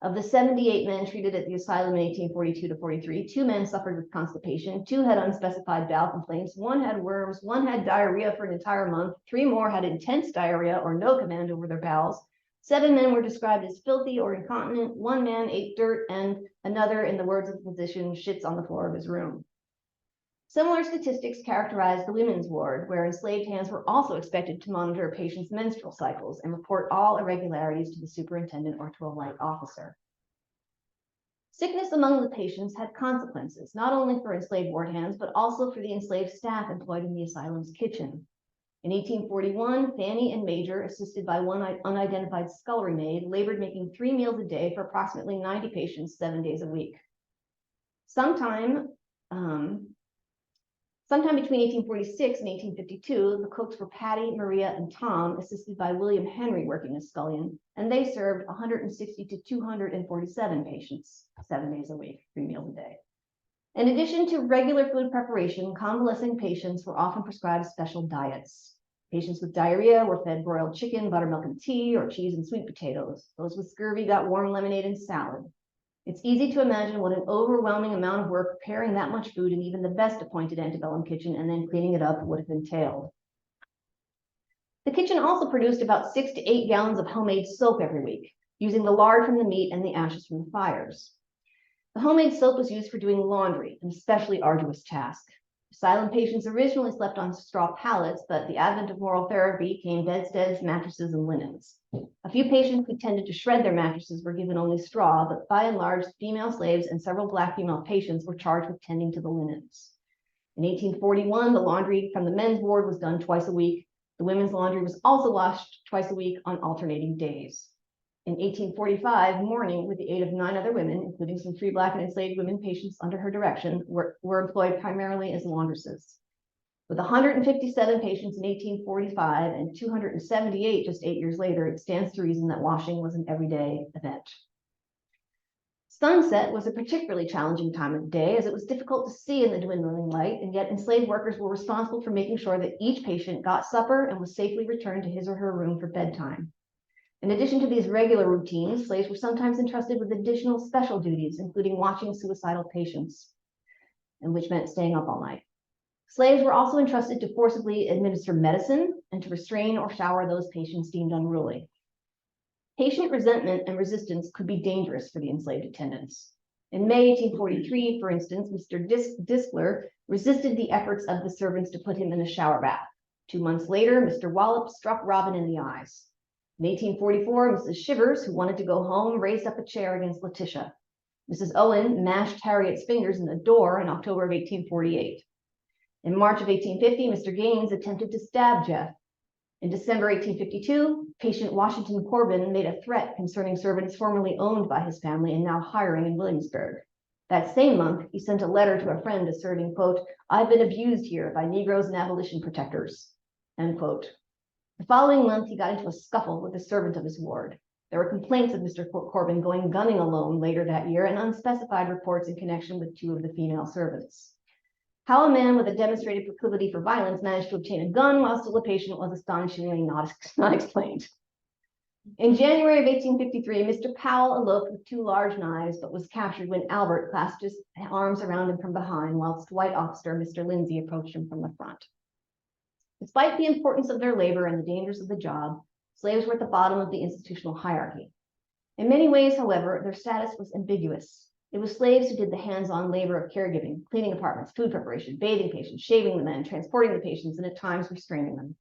Of the 78 men treated at the asylum in 1842 to 43, 2 men suffered with constipation, 2 had unspecified bowel complaints, 1 had worms, 1 had diarrhea for an entire month, 3 more had intense diarrhea or no command over their bowels, 7 men were described as filthy or incontinent, 1 man ate dirt, and another, in the words of the physician, shits on the floor of his room. Similar statistics characterize the women's ward, where enslaved hands were also expected to monitor a patient's menstrual cycles and report all irregularities to the superintendent or to a white officer. Sickness among the patients had consequences, not only for enslaved ward hands, but also for the enslaved staff employed in the asylum's kitchen. In 1841, Fanny and Major, assisted by 1 unidentified scullery maid, labored making 3 meals a day for approximately 90 patients 7 days a week. Sometime between 1846 and 1852, the cooks were Patty, Maria, and Tom, assisted by William Henry working as scullion, and they served 160 to 247 patients 7 days a week, 3 meals a day. In addition to regular food preparation, convalescing patients were often prescribed special diets. Patients with diarrhea were fed broiled chicken, buttermilk and tea, or cheese and sweet potatoes. Those with scurvy got warm lemonade and salad. It's easy to imagine what an overwhelming amount of work preparing that much food in even the best appointed antebellum kitchen and then cleaning it up would have entailed. The kitchen also produced about 6 to 8 gallons of homemade soap every week, using the lard from the meat and the ashes from the fires. The homemade soap was used for doing laundry, an especially arduous task. Asylum patients originally slept on straw pallets, but the advent of moral therapy came bedsteads, mattresses, and linens. A few patients who tended to shred their mattresses were given only straw, but by and large, female slaves and several Black female patients were charged with tending to the linens. In 1841, the laundry from the men's ward was done twice a week. The women's laundry was also washed twice a week on alternating days. In 1845, Morning, with the aid of 9 other women, including some free Black and enslaved women patients under her direction, were employed primarily as laundresses. With 157 patients in 1845 and 278 just 8 years later, it stands to reason that washing was an everyday event. Sunset was a particularly challenging time of the day, as it was difficult to see in the dwindling light, and yet enslaved workers were responsible for making sure that each patient got supper and was safely returned to his or her room for bedtime. In addition to these regular routines, slaves were sometimes entrusted with additional special duties, including watching suicidal patients, and which meant staying up all night. Slaves were also entrusted to forcibly administer medicine and to restrain or shower those patients deemed unruly. Patient resentment and resistance could be dangerous for the enslaved attendants. In May 1843, for instance, Mr. Diskler resisted the efforts of the servants to put him in a shower bath. 2 months later, Mr. Wallop struck Robin in the eyes. In 1844, Mrs. Shivers, who wanted to go home, raised up a chair against Letitia. Mrs. Owen mashed Harriet's fingers in the door in October of 1848. In March of 1850, Mr. Gaines attempted to stab Jeff. In December 1852, patient Washington Corbin made a threat concerning servants formerly owned by his family and now hiring in Williamsburg. That same month, he sent a letter to a friend asserting, quote, "I've been abused here by Negroes and abolition protectors," end quote. The following month, he got into a scuffle with a servant of his ward. There were complaints of Mr. Corbin going gunning alone later that year and unspecified reports in connection with 2 of the female servants. How a man with a demonstrated proclivity for violence managed to obtain a gun while still a patient was astonishingly not explained. In January of 1853, Mr. Powell eloped with 2 large knives, but was captured when Albert clasped his arms around him from behind, whilst white officer Mr. Lindsay approached him from the front. Despite the importance of their labor and the dangers of the job, slaves were at the bottom of the institutional hierarchy. In many ways, however, their status was ambiguous. It was slaves who did the hands-on labor of caregiving, cleaning apartments, food preparation, bathing patients, shaving the men, transporting the patients, and at times restraining them.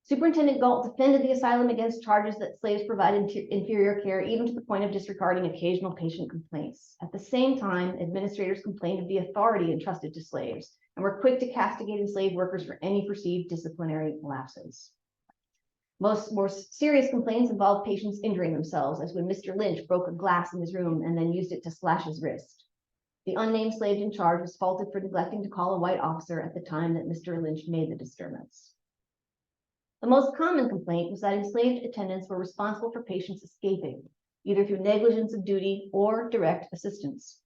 Superintendent Galt defended the asylum against charges that slaves provided inferior care, even to the point of disregarding occasional patient complaints. At the same time, administrators complained of the authority entrusted to slaves and were quick to castigate enslaved workers for any perceived disciplinary lapses. Most more serious complaints involved patients injuring themselves, as when Mr. Lynch broke a glass in his room and then used it to slash his wrist. The unnamed slave in charge was faulted for neglecting to call a white officer at the time that Mr. Lynch made the disturbance. The most common complaint was that enslaved attendants were responsible for patients escaping, either through negligence of duty or direct assistance.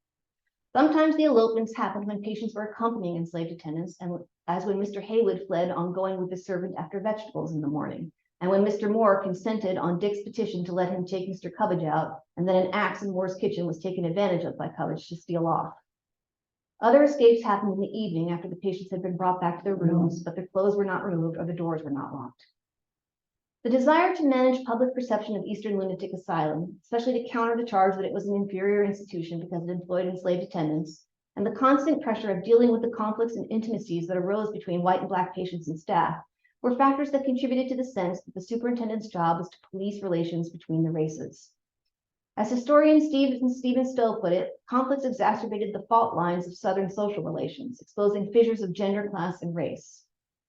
Sometimes the elopements happened when patients were accompanying enslaved attendants, and as when Mr. Haywood fled on going with the servant after vegetables in the morning, and when Mr. Moore consented on Dick's petition to let him take Mr. Cubbage out, and then an axe in Moore's kitchen was taken advantage of by Cubbage to steal off. Other escapes happened in the evening after the patients had been brought back to their rooms, but their clothes were not removed or the doors were not locked. The desire to manage public perception of Eastern Lunatic Asylum, especially to counter the charge that it was an inferior institution because it employed enslaved attendants, and the constant pressure of dealing with the conflicts and intimacies that arose between white and black patients and staff, were factors that contributed to the sense that the superintendent's job was to police relations between the races. As historian Stephen Stowe put it, conflicts exacerbated the fault lines of Southern social relations, exposing fissures of gender, class, and race.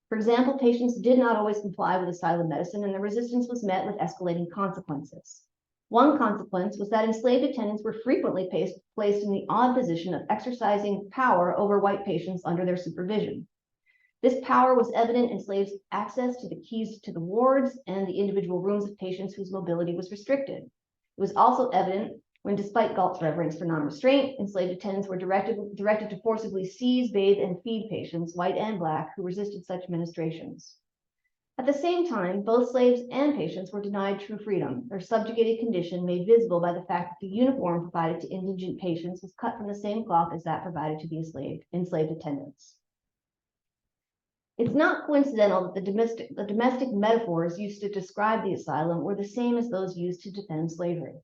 For example, patients did not always comply with asylum medicine, and the resistance was met with escalating consequences. One consequence was that enslaved attendants were frequently placed in the odd position of exercising power over white patients under their supervision. This power was evident in slaves' access to the keys to the wards and the individual rooms of patients whose mobility was restricted. It was also evident when, despite Galt's reverence for non-restraint, enslaved attendants were directed to forcibly seize, bathe, and feed patients, white and black, who resisted such ministrations. At the same time, both slaves and patients were denied true freedom, their subjugated condition made visible by the fact that the uniform provided to indigent patients was cut from the same cloth as that provided to the enslaved attendants. It's not coincidental that the domestic metaphors used to describe the asylum were the same as those used to defend slavery.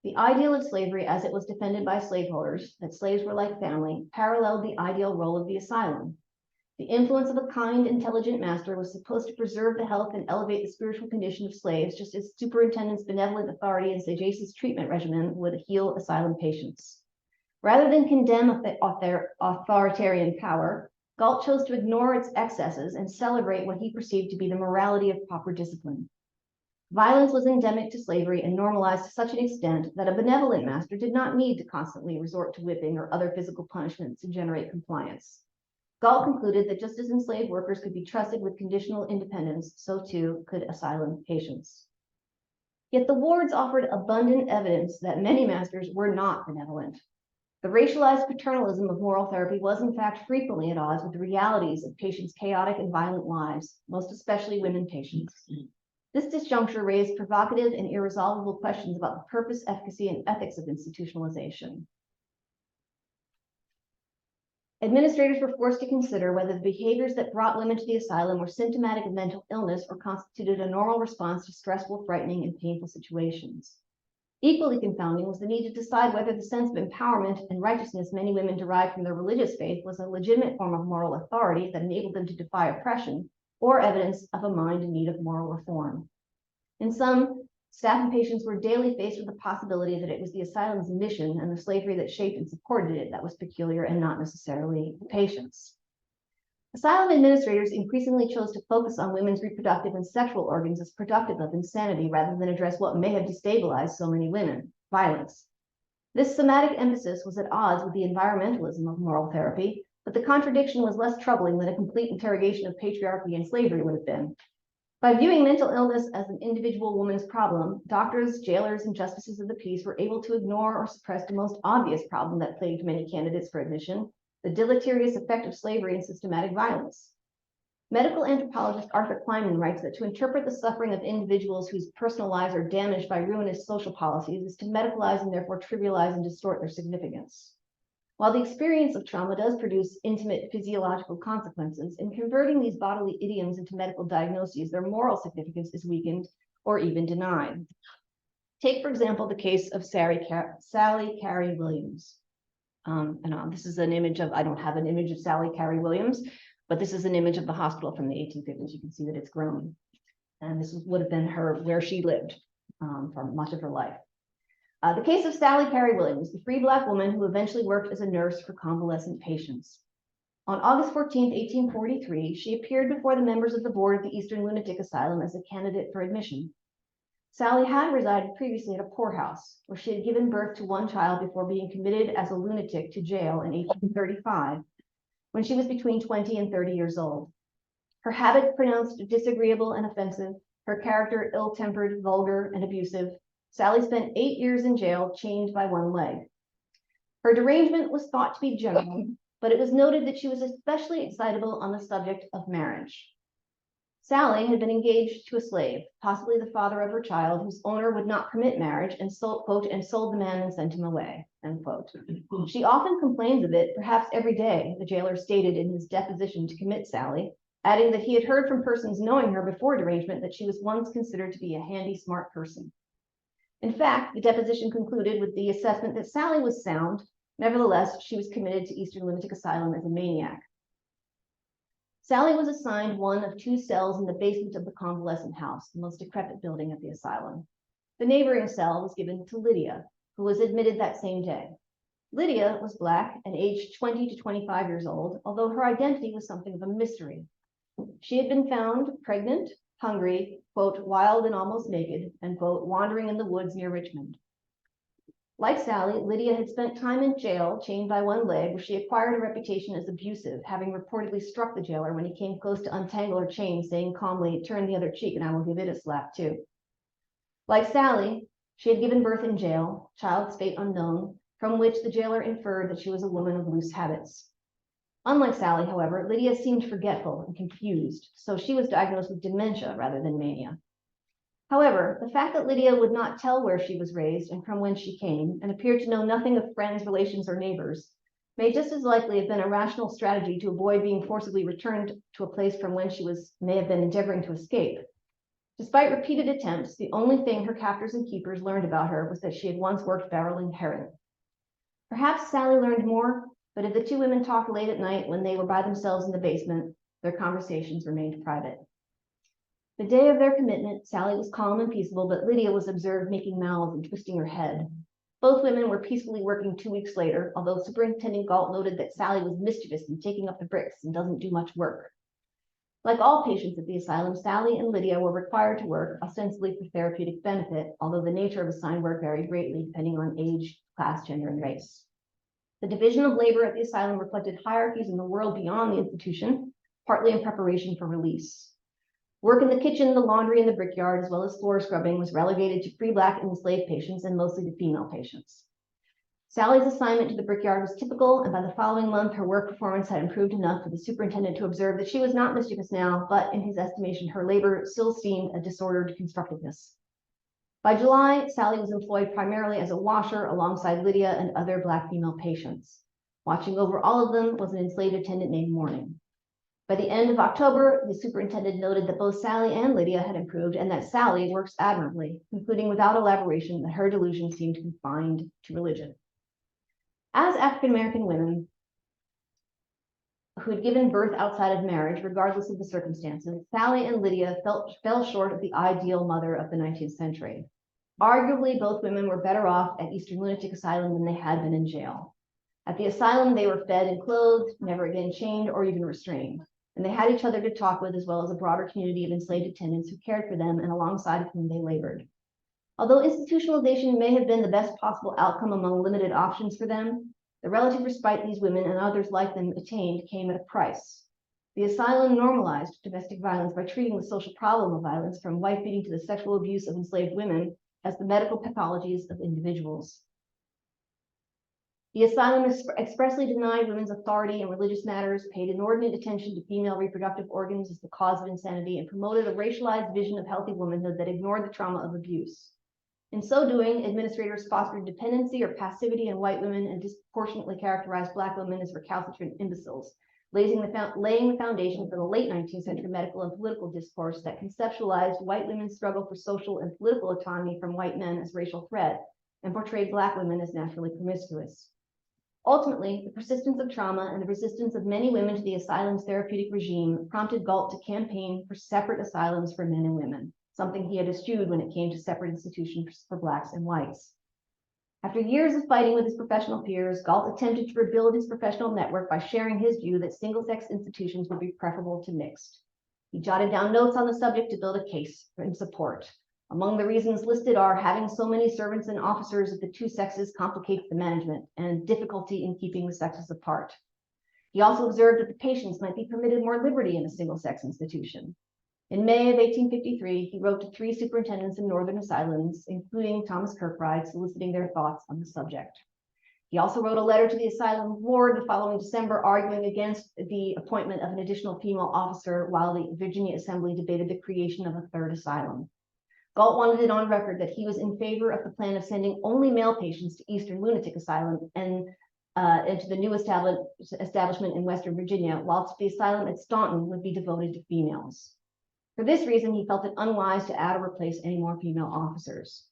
The ideal of slavery as it was defended by slaveholders, that slaves were like family, paralleled the ideal role of the asylum. The influence of a kind, intelligent master was supposed to preserve the health and elevate the spiritual condition of slaves, just as superintendent's benevolent authority and sagacious treatment regimen would heal asylum patients. Rather than condemn their authoritarian power, Galt chose to ignore its excesses and celebrate what he perceived to be the morality of proper discipline. Violence was endemic to slavery and normalized to such an extent that a benevolent master did not need to constantly resort to whipping or other physical punishments to generate compliance. Galt concluded that just as enslaved workers could be trusted with conditional independence, so too could asylum patients. Yet the wards offered abundant evidence that many masters were not benevolent. The racialized paternalism of moral therapy was in fact frequently at odds with the realities of patients' chaotic and violent lives, most especially women patients. This disjuncture raised provocative and irresolvable questions about the purpose, efficacy, and ethics of institutionalization. Administrators were forced to consider whether the behaviors that brought women to the asylum were symptomatic of mental illness or constituted a normal response to stressful, frightening, and painful situations. Equally confounding was the need to decide whether the sense of empowerment and righteousness many women derived from their religious faith was a legitimate form of moral authority that enabled them to defy oppression, or evidence of a mind in need of moral reform. In sum, staff and patients were daily faced with the possibility that it was the asylum's mission and the slavery that shaped and supported it that was peculiar and not necessarily the patients. Asylum administrators increasingly chose to focus on women's reproductive and sexual organs as productive of insanity rather than address what may have destabilized so many women, violence. This somatic emphasis was at odds with the environmentalism of moral therapy, but the contradiction was less troubling than a complete interrogation of patriarchy and slavery would have been. By viewing mental illness as an individual woman's problem, doctors, jailers, and justices of the peace were able to ignore or suppress the most obvious problem that plagued many candidates for admission, the deleterious effect of slavery and systematic violence. Medical anthropologist Arthur Kleinman writes that to interpret the suffering of individuals whose personal lives are damaged by ruinous social policies is to medicalize and therefore trivialize and distort their significance. While the experience of trauma does produce intimate physiological consequences, in converting these bodily idioms into medical diagnoses, their moral significance is weakened or even denied. Take, for example, the case of Sally Carey Williams. This is an image of, I don't have an image of Sally Carey Williams, but this is an image of the hospital from the 1850s. You can see that it's grown. And this would have been where she lived for much of her life. The case of Sally Carey Williams, the free Black woman who eventually worked as a nurse for convalescent patients. On August 14, 1843, she appeared before the members of the board of the Eastern Lunatic Asylum as a candidate for admission. Sally had resided previously at a poorhouse, where she had given birth to one child before being committed as a lunatic to jail in 1835, when she was between 20 and 30 years old. Her habits pronounced disagreeable and offensive, her character ill-tempered, vulgar, and abusive, Sally spent 8 years in jail, chained by one leg. Her derangement was thought to be general, but it was noted that she was especially excitable on the subject of marriage. Sally had been engaged to a slave, possibly the father of her child, whose owner would not permit marriage and sold, quote, and sold the man and sent him away, end quote. She often complains of it, perhaps every day, the jailer stated in his deposition to commit Sally, adding that he had heard from persons knowing her before derangement that she was once considered to be a handy, smart person. In fact, the deposition concluded with the assessment that Sally was sound. Nevertheless, she was committed to Eastern Lunatic Asylum as a maniac. Sally was assigned one of 2 cells in the basement of the convalescent house, the most decrepit building at the asylum. The neighboring cell was given to Lydia, who was admitted that same day. Lydia was Black and aged 20 to 25 years old, although her identity was something of a mystery. She had been found pregnant, hungry, quote, wild and almost naked, end quote, wandering in the woods near Richmond. Like Sally, Lydia had spent time in jail, chained by one leg, where she acquired a reputation as abusive, having reportedly struck the jailer when he came close to untangle her chain, saying calmly, "Turn the other cheek and I will give it a slap too." Like Sally, she had given birth in jail, child's fate unknown, from which the jailer inferred that she was a woman of loose habits. Unlike Sally, however, Lydia seemed forgetful and confused, so she was diagnosed with dementia rather than mania. However, the fact that Lydia would not tell where she was raised and from whence she came, and appeared to know nothing of friends, relations, or neighbors, may just as likely have been a rational strategy to avoid being forcibly returned to a place from whence she may have been endeavoring to escape. Despite repeated attempts, the only thing her captors and keepers learned about her was that she had once worked barreling herring. Perhaps Sally learned more, but if the 2 women talked late at night when they were by themselves in the basement, their conversations remained private. The day of their commitment, Sally was calm and peaceable, but Lydia was observed making mouths and twisting her head. Both women were peacefully working 2 weeks later, although Superintendent Galt noted that Sally was mischievous and taking up the bricks and doesn't do much work. Like all patients at the asylum, Sally and Lydia were required to work, ostensibly for therapeutic benefit, although the nature of assigned work varied greatly depending on age, class, gender, and race. The division of labor at the asylum reflected hierarchies in the world beyond the institution, partly in preparation for release. Work in the kitchen, the laundry, and the brickyard, as well as floor scrubbing, was relegated to free Black and enslaved patients and mostly to female patients. Sally's assignment to the brickyard was typical, and by the following month, her work performance had improved enough for the superintendent to observe that she was not mischievous now, but in his estimation, her labor still seemed a disordered constructiveness. By July, Sally was employed primarily as a washer alongside Lydia and other Black female patients. Watching over all of them was an enslaved attendant named Morning. By the end of October, the superintendent noted that both Sally and Lydia had improved and that Sally works admirably, concluding without elaboration that her delusion seemed confined to religion. As African-American women who had given birth outside of marriage, regardless of the circumstances, Sally and Lydia fell short of the ideal mother of the 19th century. Arguably, both women were better off at Eastern Lunatic Asylum than they had been in jail. At the asylum, they were fed and clothed, never again chained or even restrained. and they had each other to talk with, as well as a broader community of enslaved attendants who cared for them and alongside of whom they labored. Although institutionalization may have been the best possible outcome among limited options for them, the relative respite these women and others like them attained came at a price. The asylum normalized domestic violence by treating the social problem of violence, from wife beating to the sexual abuse of enslaved women, as the medical pathologies of individuals. The asylum expressly denied women's authority in religious matters, paid inordinate attention to female reproductive organs as the cause of insanity, and promoted a racialized vision of healthy womanhood that ignored the trauma of abuse. In so doing, administrators fostered dependency or passivity in white women and disproportionately characterized Black women as recalcitrant imbeciles, laying the foundation for the late 19th century medical and political discourse that conceptualized white women's struggle for social and political autonomy from white men as racial threat and portrayed Black women as naturally promiscuous. Ultimately, the persistence of trauma and the resistance of many women to the asylum's therapeutic regime prompted Galt to campaign for separate asylums for men and women, something he had eschewed when it came to separate institutions for Blacks and whites. After years of fighting with his professional peers, Galt attempted to rebuild his professional network by sharing his view that single-sex institutions would be preferable to mixed. He jotted down notes on the subject to build a case in support. Among the reasons listed are having so many servants and officers of the two sexes complicates the management and difficulty in keeping the sexes apart. He also observed that the patients might be permitted more liberty in a single-sex institution. In May of 1853, he wrote to 3 superintendents in northern asylums, including Thomas Kirkbride, soliciting their thoughts on the subject. He also wrote a letter to the asylum board the following December, arguing against the appointment of an additional female officer while the Virginia Assembly debated the creation of a 3rd asylum. Galt wanted it on record that he was in favor of the plan of sending only male patients to Eastern Lunatic Asylum and to the new establishment in Western Virginia, whilst the asylum at Staunton would be devoted to females. For this reason, he felt it unwise to add or replace any more female officers.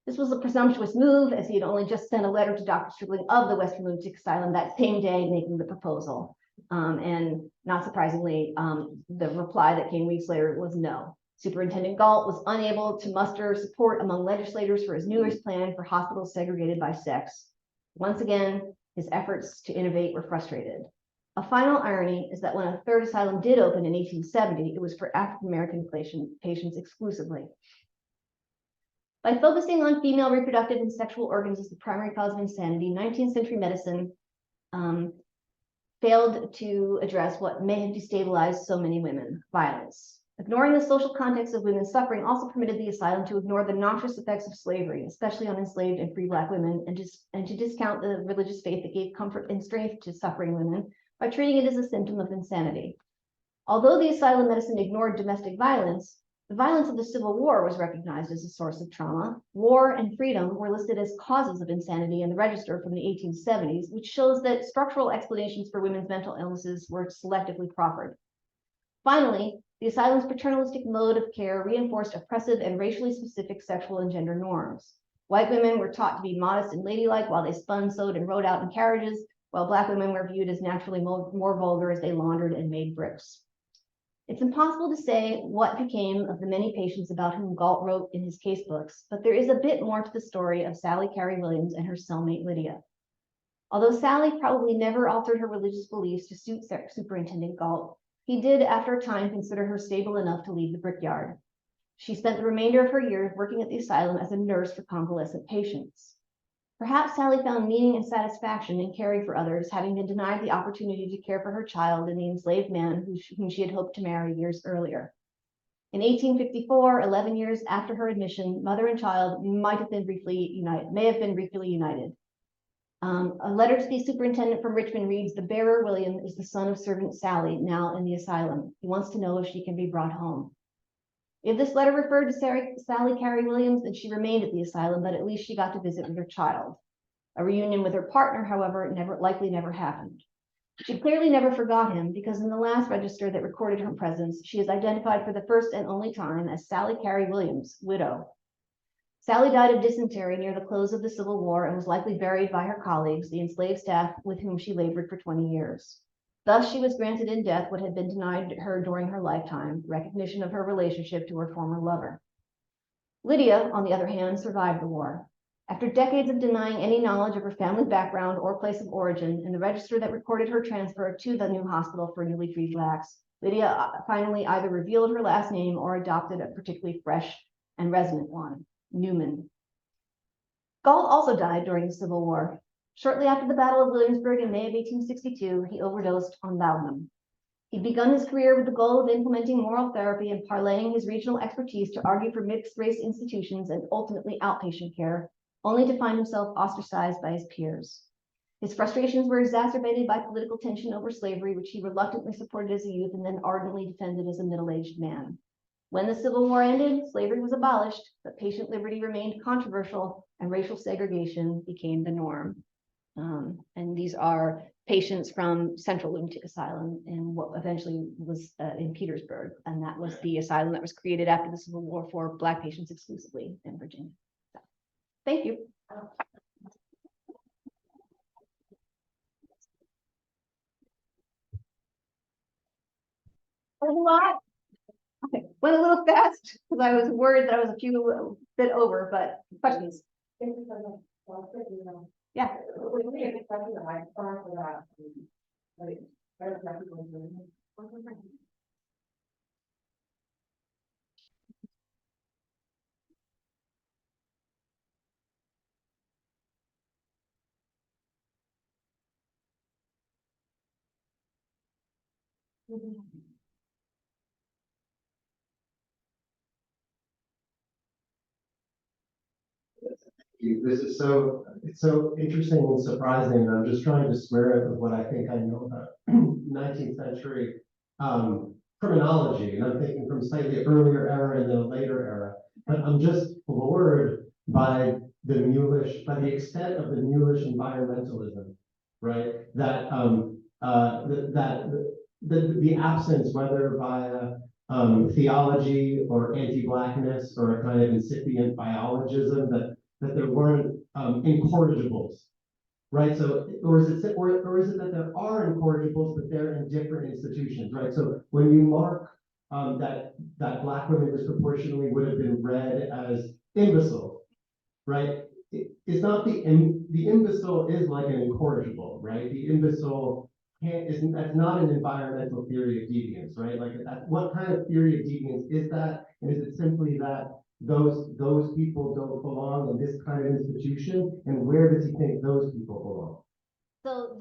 This was a presumptuous move, as he had only just sent a letter to Dr. Stribling of the Western Lunatic Asylum that same day making the proposal. And not surprisingly, the reply that came weeks later was no. Superintendent Galt was unable to muster support among legislators for his newest plan for hospitals segregated by sex. Once again, his efforts to innovate were frustrated. A final irony is that when a 3rd asylum did open in 1870, it was for African-American patients exclusively. By focusing on female reproductive and sexual organs as the primary cause of insanity, 19th century medicine failed to address what may have destabilized so many women: violence. Ignoring the social context of women's suffering also permitted the asylum to ignore the noxious effects of slavery, especially on enslaved and free Black women, and to discount the religious faith that gave comfort and strength to suffering women by treating it as a symptom of insanity. Although the asylum medicine ignored domestic violence, the violence of the Civil War was recognized as a source of trauma. War and freedom were listed as causes of insanity in the register from the 1870s, which shows that structural explanations for women's mental illnesses were selectively proffered. Finally, the asylum's paternalistic mode of care reinforced oppressive and racially specific sexual and gender norms. White women were taught to be modest and ladylike while they spun, sewed, and rode out in carriages, while Black women were viewed as naturally more vulgar as they laundered and made bricks. It's impossible to say what became of the many patients about whom Galt wrote in his casebooks, but there is a bit more to the story of Sally Carey Williams and her cellmate Lydia. Although Sally probably never altered her religious beliefs to suit Superintendent Galt, he did, after a time, consider her stable enough to leave the brickyard. She spent the remainder of her years working at the asylum as a nurse for convalescent patients. Perhaps Sally found meaning and satisfaction in caring for others, having been denied the opportunity to care for her child and the enslaved man whom she had hoped to marry years earlier. In 1854, 11 years after her admission, mother and child may have been briefly united. A letter to the superintendent from Richmond reads, "The bearer, William, is the son of servant Sally, now in the asylum. He wants to know if she can be brought home." If this letter referred to Sally Carey Williams, then she remained at the asylum, but at least she got to visit with her child. A reunion with her partner, however, likely never happened. She clearly never forgot him, because in the last register that recorded her presence, she is identified for the first and only time as Sally Carey Williams, widow. Sally died of dysentery near the close of the Civil War and was likely buried by her colleagues, the enslaved staff with whom she labored for 20 years. Thus, she was granted in death what had been denied her during her lifetime, recognition of her relationship to her former lover. Lydia, on the other hand, survived the war. After decades of denying any knowledge of her family background or place of origin, in the register that recorded her transfer to the new hospital for newly freed Blacks, Lydia finally either revealed her last name or adopted a particularly fresh and resonant one, Newman. Galt also died during the Civil War. Shortly after the Battle of Williamsburg in May of 1862, he overdosed on laudanum. He'd begun his career with the goal of implementing moral therapy and parlaying his regional expertise to argue for mixed-race institutions and ultimately outpatient care, only to find himself ostracized by his peers. His frustrations were exacerbated by political tension over slavery, which he reluctantly supported as a youth and then ardently defended as a middle-aged man. When the Civil War ended, slavery was abolished, but patient liberty remained controversial and racial segregation became the norm. And these are patients from Central Lunatic Asylum in what eventually was in Petersburg. And that was the asylum that was created after the Civil War for Black patients exclusively in Virginia. So, thank you. A lot. Okay, went a little fast because I was worried that I was a few bit over, but questions? Yeah. This is it's so interesting and surprising. I'm just trying to square it with what I think I know about 19th century criminology, and I'm thinking from slightly earlier era and then a later era. But I'm just floored by by the extent of the mulish environmentalism, right? That the absence, whether via theology or anti-blackness or a kind of incipient biologism, that there weren't incorrigibles, right? So, or is it that there are incorrigibles, but they're in different institutions, right? So when you mark that Black women disproportionately would have been read as imbecile, right? It's not the imbecile is like an incorrigible, right? The imbecile that's not an environmental theory of deviance, right? Like what kind of theory of deviance is that? And is it simply that those people don't belong in this kind of institution, and where does he think those people belong? So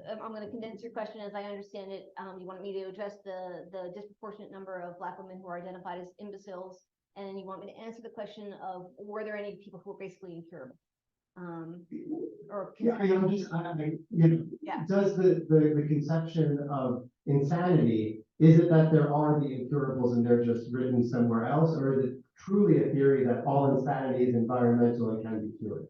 I'm going to condense your question as I understand it. You want me to address the disproportionate number of Black women who are identified as imbeciles, and you want me to answer the question of were there any people who were basically incurable? Does the conception of insanity, is it that there are the incurables and they're just written somewhere else, or is it truly a theory that all insanity is environmental and can be cured?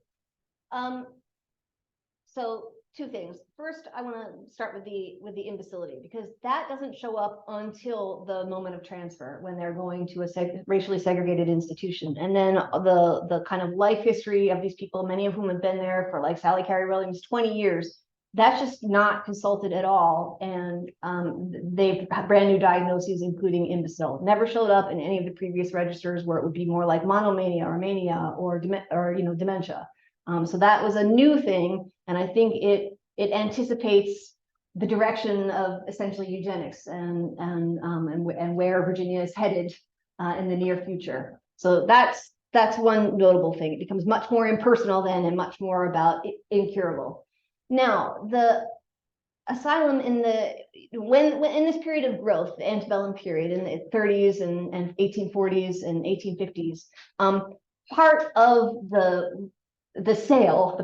So two things. First, I want to start with the imbecility, because that doesn't show up until the moment of transfer when they're going to a racially segregated institution. And then the kind of life history of these people, many of whom have been there for, like Sally Carey Williams, 20 years, that's just not consulted at all. And they've had brand new diagnoses, including imbecile. Never showed up in any of the previous registers where it would be more like monomania or mania or dementia. So that was a new thing, and I think it anticipates the direction of essentially eugenics and where Virginia is headed in the near future. So that's one notable thing. It becomes much more impersonal then and much more about incurable. Now, the asylum in this period of growth, the antebellum period in the 30s and 1840s and 1850s, part of the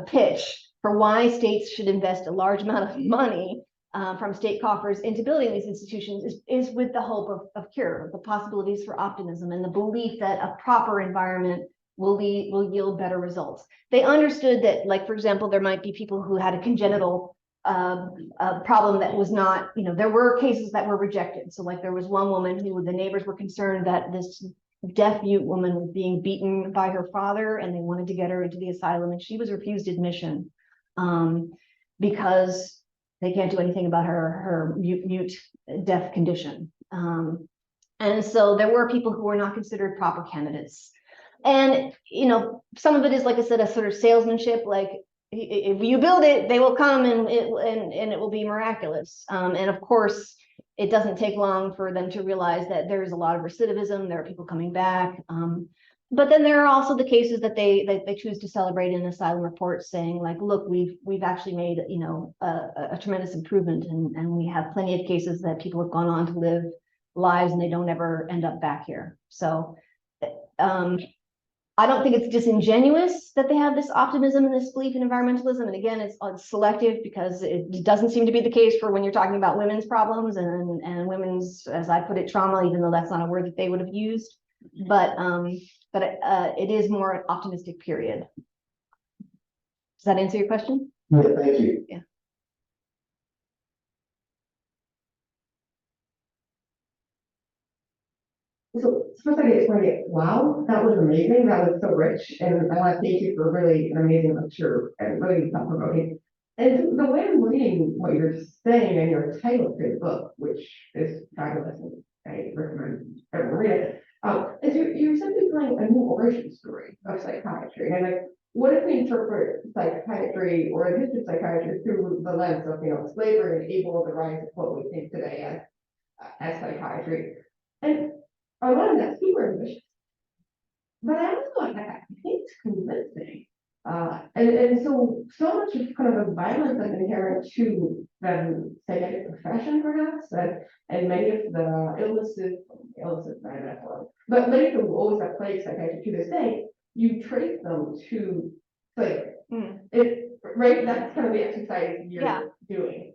pitch for why states should invest a large amount of money from state coffers into building these institutions is with the hope of cure, the possibilities for optimism, and the belief that a proper environment will yield better results. They understood that, like, for example, there might be people who had a congenital problem that was not, there were cases that were rejected. So, like, there was one woman who the neighbors were concerned that this deaf mute woman was being beaten by her father, and they wanted to get her into the asylum, and she was refused admission because they can't do anything about her mute deaf condition. And so there were people who were not considered proper candidates. And some of it is, like I said, a sort of salesmanship, like if you build it, they will come and it will be miraculous. And of course, it doesn't take long for them to realize that there's a lot of recidivism, there are people coming back. But then there are also the cases that they choose to celebrate in asylum reports, saying like, look, we've actually made, you know, a tremendous improvement, and we have plenty of cases that people have gone on to live lives and they don't ever end up back here. So I don't think it's disingenuous that they have this optimism and this belief in environmentalism. And again, it's selective, because it doesn't seem to be the case for when you're talking about women's problems and women's, as I put it, trauma, even though that's not a word that they would have used. But it is more optimistic period. Does that answer your question? Yeah, thank you. Yeah. So first I just want to get, wow, that was amazing. That was so rich. And I want to thank you for really an amazing lecture and really thought-provoking. And the way I'm reading what you're saying in your title of your book, which is fabulous, and I recommend everyone read it, is you're simply telling a new origin story of psychiatry. And like, what if we interpret psychiatry or the history of psychiatry through the lens of, you know, slavery and able the rise of what we think today as psychiatry? And I wanted that super ambitious, but I also I think it's convincing. And so much of kind of the violence that's inherent to the psychiatric profession, perhaps, and many of the illnesses, not enough one, but many of the woes that plague psychiatry to this day, you trace them to slavery. It, right? That's kind of the exercise you're doing.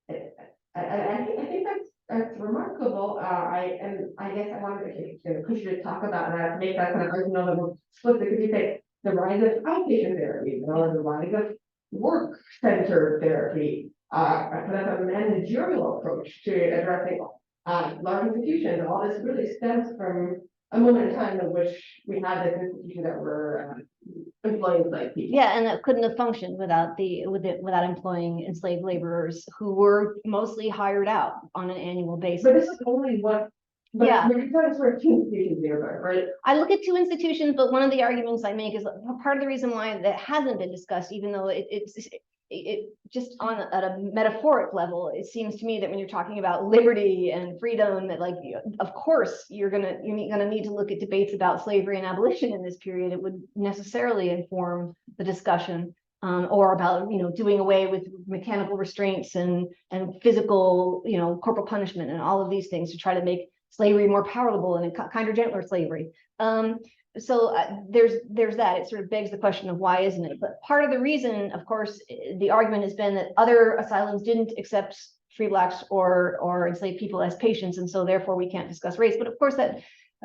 I think that's remarkable. I guess I wanted to push you to talk about that, make that kind of argument a little explicit, because you say the rise of outpatient therapy, you know, the rise of work-centered therapy, kind of a managerial approach to addressing large institutions. All this really stems from a moment in time in which we had this institution that were employing like people. Yeah, and that couldn't have functioned without without employing enslaved laborers who were mostly hired out on an annual basis. But this is only one. But Yeah. you've got sort of two institutions there, right? I look at two institutions, but one of the arguments I make is part of the reason why that hasn't been discussed, even though it just on at a metaphoric level, it seems to me that when you're talking about liberty and freedom, that like, of course, you're gonna need to look at debates about slavery and abolition in this period. It would necessarily inform the discussion, or about, you know, doing away with mechanical restraints and physical, you know, corporal punishment and all of these things to try to make slavery more palatable and a kinder, gentler slavery. So there's that. It sort of begs the question of why isn't it? But part of the reason, of course, the argument has been that other asylums didn't accept free blacks or enslaved people as patients, and so therefore we can't discuss race. But of course, that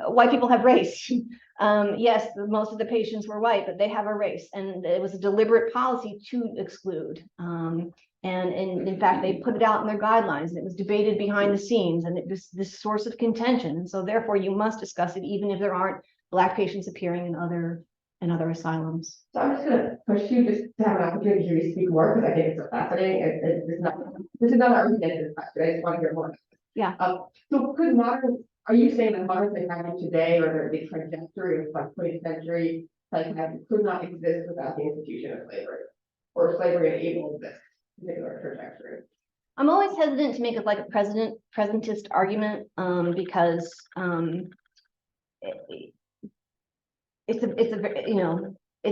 white people have race. Yes, most of the patients were white, but they have a race, and it was a deliberate policy to exclude. And in fact, they put it out in their guidelines, and it was debated behind the scenes, and it was this source of contention. And so therefore, you must discuss it, even if there aren't Black patients appearing in other asylums. So I'm just going to push you just to have an opportunity to hear you speak more, because I think it's so fascinating. This is not our argument question. I just want to hear more. Yeah. So are you saying that modern psychiatry today, or the trajectory of like 20th century psychiatry, could not exist without the institution of slavery, or slavery enabled this particular trajectory? I'm always hesitant to make it like a presentist argument, because it's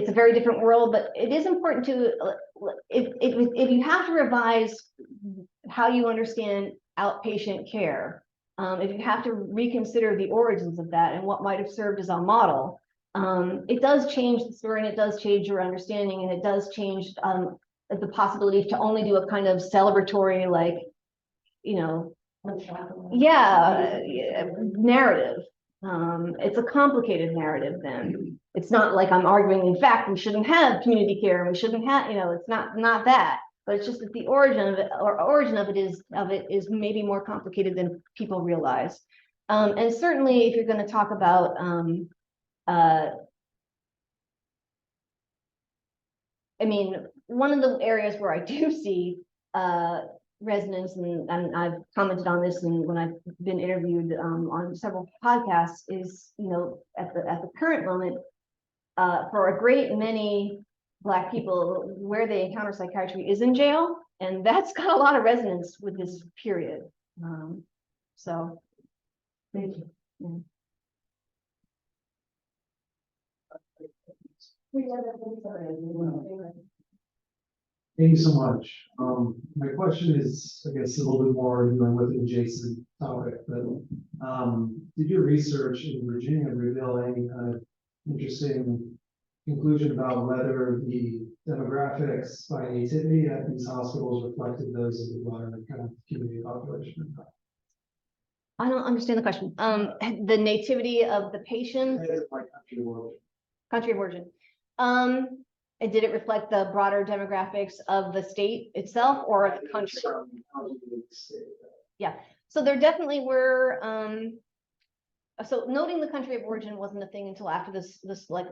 a very different world. But it is important to if you have to revise how you understand outpatient care, if you have to reconsider the origins of that and what might have served as a model, it does change the story, and it does change your understanding, and it does change the possibility to only do a kind of celebratory, like, you know, narrative. It's a complicated narrative then. It's not like I'm arguing, in fact, we shouldn't have community care and we shouldn't have, you know, it's not that, but it's just that the origin of it is maybe more complicated than people realize. And certainly if you're going to talk about I mean, one of the areas where I do see resonance, and I've commented on this, and when I've been interviewed on several podcasts, is, you know, at the current moment, for a great many Black people, where they encounter psychiatry is in jail, and that's got a lot of resonance with this period. So, Thank you. Thank you so much. My question is, I guess, a little bit more, with an adjacent topic, but, did your research in Virginia reveal any kind of interesting conclusion about whether the demographics by nativity at these hospitals reflected those of the broader kind of community population? I don't understand the question. The nativity of the patient, country of origin. And did it reflect the broader demographics of the state itself or the country? Yeah, so there definitely were, so noting the country of origin wasn't a thing until after this like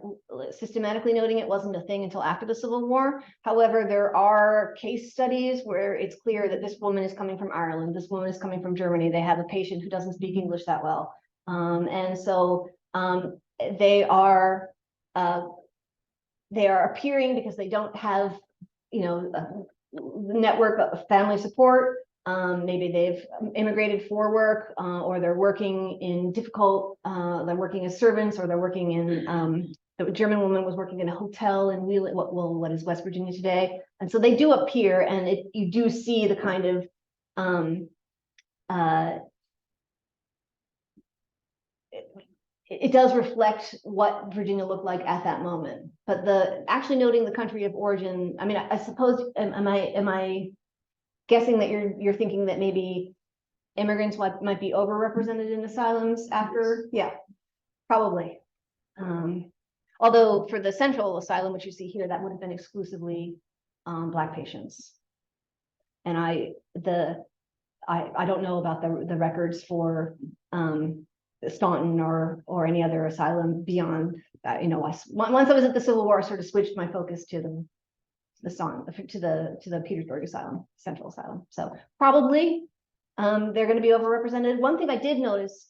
systematically noting it wasn't a thing until after the Civil War. However, there are case studies where it's clear that this woman is coming from Ireland, this woman is coming from Germany. They have a patient who doesn't speak English that well. And so they are appearing because they don't have, a network of family support. Maybe they've immigrated for work, or they're working in they're working as servants, or they're working in, the German woman was working in a hotel in what is West Virginia today. And so they do appear, and you do see the kind of, it does reflect what Virginia looked like at that moment. But actually noting the country of origin, I mean, I suppose, am I guessing that you're thinking that maybe immigrants might be overrepresented in asylums after? Yeah, probably. Although for the central asylum, which you see here, that would have been exclusively Black patients. And I don't know about the records for Staunton or any other asylum beyond that. Once I was at the Civil War, I sort of switched my focus to the Petersburg Asylum, Central Asylum. So probably they're going to be overrepresented. One thing I did notice,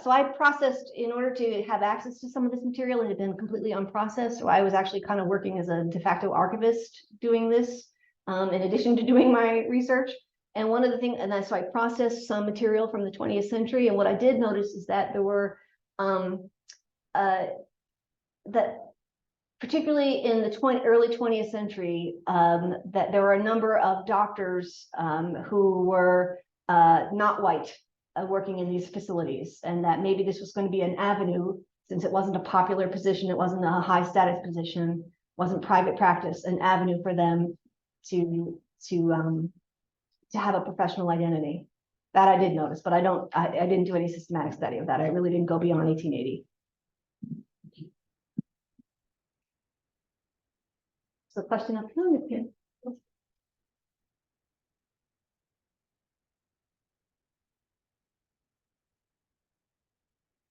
so I processed, in order to have access to some of this material, it had been completely unprocessed. So I was actually kind of working as a de facto archivist doing this, in addition to doing my research. And one of the things, so I processed some material from the 20th century. And what I did notice is that there were, that particularly in the early 20th century, that there were a number of doctors who were not white working in these facilities, and that maybe this was going to be an avenue, since it wasn't a popular position, it wasn't a high status position, wasn't private practice, an avenue for them to have a professional identity. That I did notice, but I didn't do any systematic study of that. I really didn't go beyond 1880. So question up here.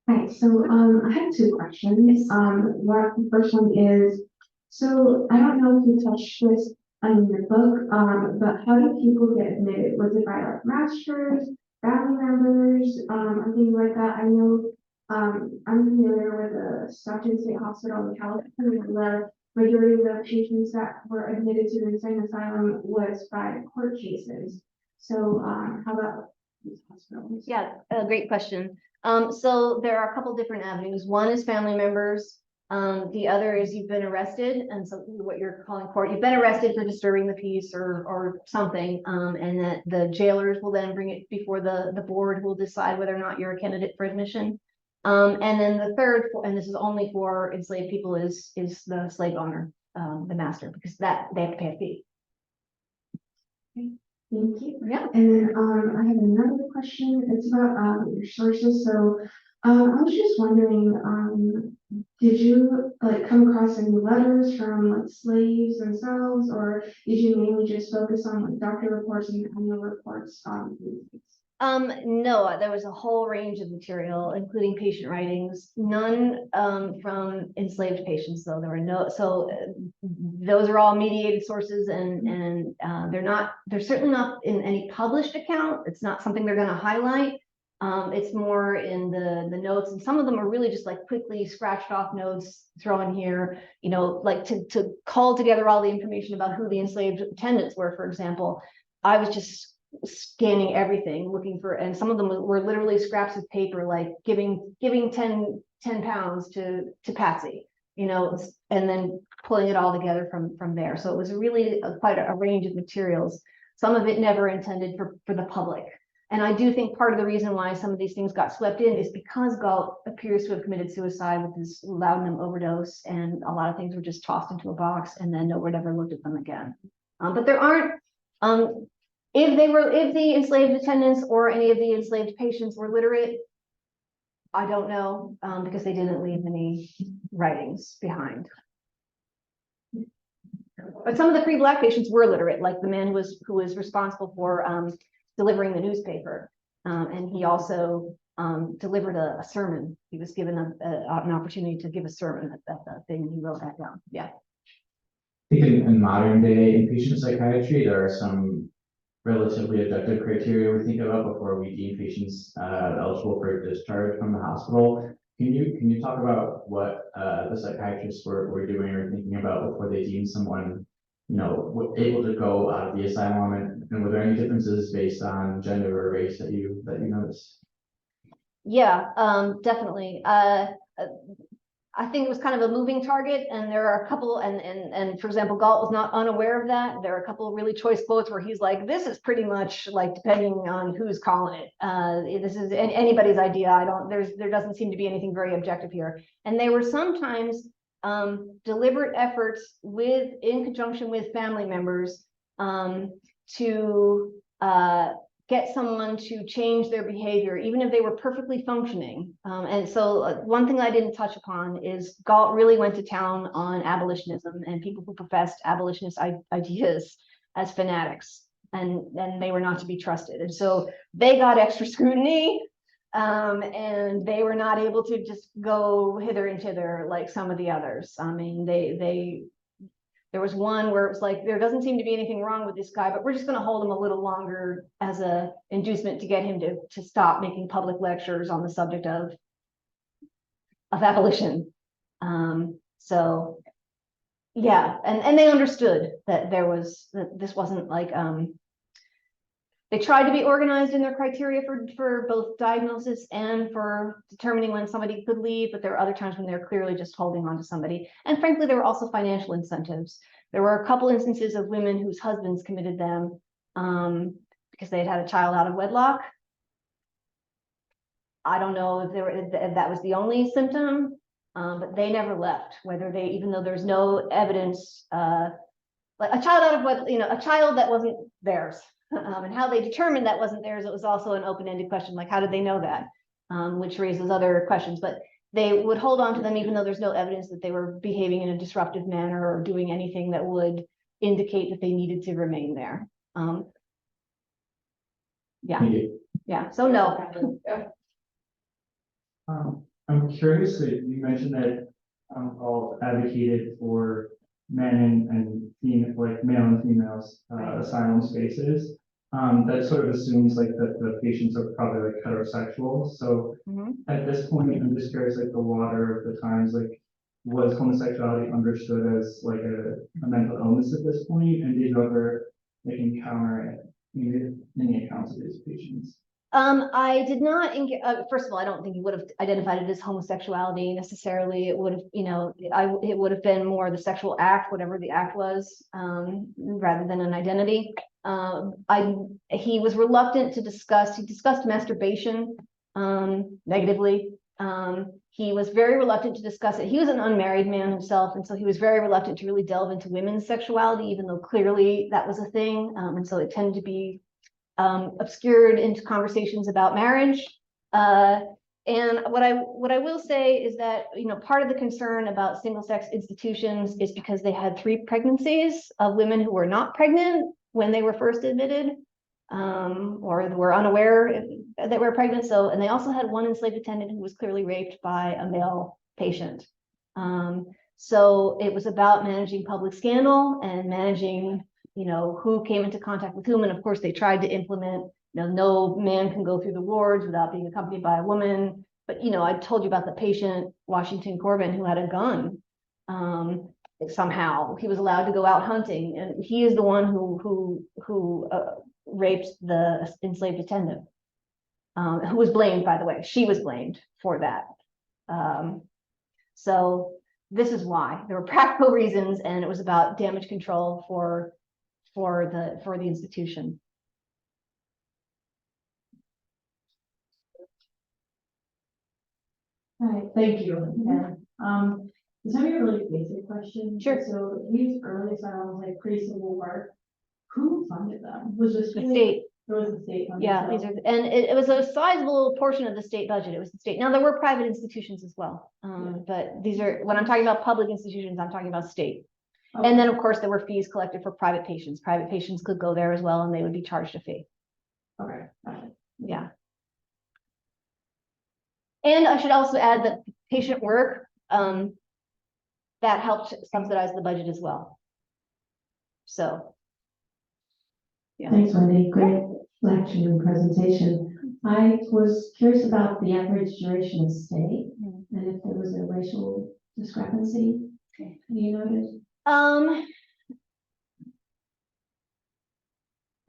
Hi, so I have two questions. The first one is, so I don't know if you touched this on your book, but how do people get admitted? Was it by like masters, family members, or things like that? I know I'm familiar with the Stockton State Hospital in California. The majority of the patients that were admitted to the insane asylum was by court cases. So how about these hospitals? Yeah, a great question. So there are a couple different avenues. One is family members. The other is you've been arrested, and so what you're calling court, you've been arrested for disturbing the peace or something, and that the jailers will then bring it before the board, who will decide whether or not you're a candidate for admission. And then the third, and this is only for enslaved people, is the slave owner, the master, because that they have to pay a fee. Thank you. Yeah. And then I have another question. It's about your sources. So I was just wondering, did you come across any letters from slaves themselves, or did you mainly just focus on doctor reports and annual reports? No, there was a whole range of material, including patient writings, none from enslaved patients, though. There were no, so those are all mediated sources, and they're certainly not in any published account. It's not something they're going to highlight. It's more in the notes, and some of them are really just like quickly scratched off notes thrown here, you know, like to call together all the information about who the enslaved attendants were, for example. I was just scanning everything, looking for, and some of them were literally scraps of paper, like giving 10 pounds to Patsy, you know, and then pulling it all together from there. So it was really quite a range of materials. Some of it never intended for the public. And I do think part of the reason why some of these things got swept in is because Galt appears to have committed suicide with his laudanum overdose, and a lot of things were just tossed into a box, and then no one ever looked at them again. But there aren't, if the enslaved attendants or any of the enslaved patients were literate, I don't know, because they didn't leave any writings behind. But some of the free Black patients were literate, like the man who was responsible for delivering the newspaper. And he also delivered a sermon. He was given an opportunity to give a sermon at the thing, and he wrote that down. Yeah. I think in modern day inpatient psychiatry, there are some relatively objective criteria we think about before we deem patients eligible for discharge from the hospital. Can you talk about what the psychiatrists were doing or thinking about before they deemed someone, you know, able to go out of the asylum, and were there any differences based on gender or race that you noticed? Yeah, definitely. I think it was kind of a moving target, and there are a couple, and for example, Galt was not unaware of that. There are a couple of really choice quotes where he's like, "This is pretty much like depending on who's calling it. This is anybody's idea. There doesn't seem to be anything very objective here." And they were sometimes deliberate efforts in conjunction with family members to get someone to change their behavior, even if they were perfectly functioning. And so one thing I didn't touch upon is Galt really went to town on abolitionism and people who professed abolitionist ideas as fanatics, and they were not to be trusted. And so they got extra scrutiny, and they were not able to just go hither and thither like some of the others. I mean, there was one where it was like, there doesn't seem to be anything wrong with this guy, but we're just going to hold him a little longer as a inducement to get him to stop making public lectures on the subject of abolition. So yeah, and they understood that this wasn't like, they tried to be organized in their criteria for both diagnosis and for determining when somebody could leave, but there were other times when they're clearly just holding on to somebody. And frankly, there were also financial incentives. There were a couple instances of women whose husbands committed them because they had a child out of wedlock. I don't know if that was the only symptom, but they never left, even though there's no evidence, like a child out of a child that wasn't theirs. And how they determined that wasn't theirs, it was also an open-ended question, like how did they know that, which raises other questions. But they would hold on to them even though there's no evidence that they were behaving in a disruptive manner or doing anything that would indicate that they needed to remain there. Yeah, so no. I'm curious that you mentioned that Galt advocated for men and like male and females asylum spaces. That sort of assumes like that the patients are probably like heterosexual. So at this point, I'm just curious, like the water of the times, like was homosexuality understood as like a mental illness at this point? And did you ever like encounter any accounts of these patients? I did not, first of all, I don't think he would have identified it as homosexuality necessarily. It would have, it would have been more the sexual act, whatever the act was, rather than an identity. He was reluctant to he discussed masturbation negatively. He was very reluctant to discuss it. He was an unmarried man himself, and so he was very reluctant to really delve into women's sexuality, even though clearly that was a thing. And so it tended to be obscured into conversations about marriage. And what I will say is that, part of the concern about single-sex institutions is because they had 3 pregnancies of women who were not pregnant when they were first admitted, or were unaware that they were pregnant. So, and they also had 1 enslaved attendant who was clearly raped by a male patient. So it was about managing public scandal and managing who came into contact with whom. And of course, they tried to implement no man can go through the wards without being accompanied by a woman. But, I told you about the patient, Washington Corbin, who had a gun. Somehow he was allowed to go out hunting, and he is the one who raped the enslaved attendant, who was blamed, by the way. She was blamed for that. So this is why there were practical reasons, and it was about damage control for the institution. Hi, thank you. It's only a really basic question. Sure. So these early asylums, like pre-Civil War, who funded them? Was this The state. It was the state. funded Yeah, them? and it was a sizable portion of the state budget. It was the state. Now there were private institutions as well, but these are, when I'm talking about public institutions, I'm talking about state. Okay. And then, of course, there were fees collected for private patients. Private patients could go there as well, and they would be charged a fee. Okay, gotcha. Yeah. And I should also add that patient work, that helped subsidize the budget as well. So. Yeah. Thanks, Wendy. Great lecture and presentation. I was curious about the average duration of stay and if there was a racial discrepancy. Have you noticed?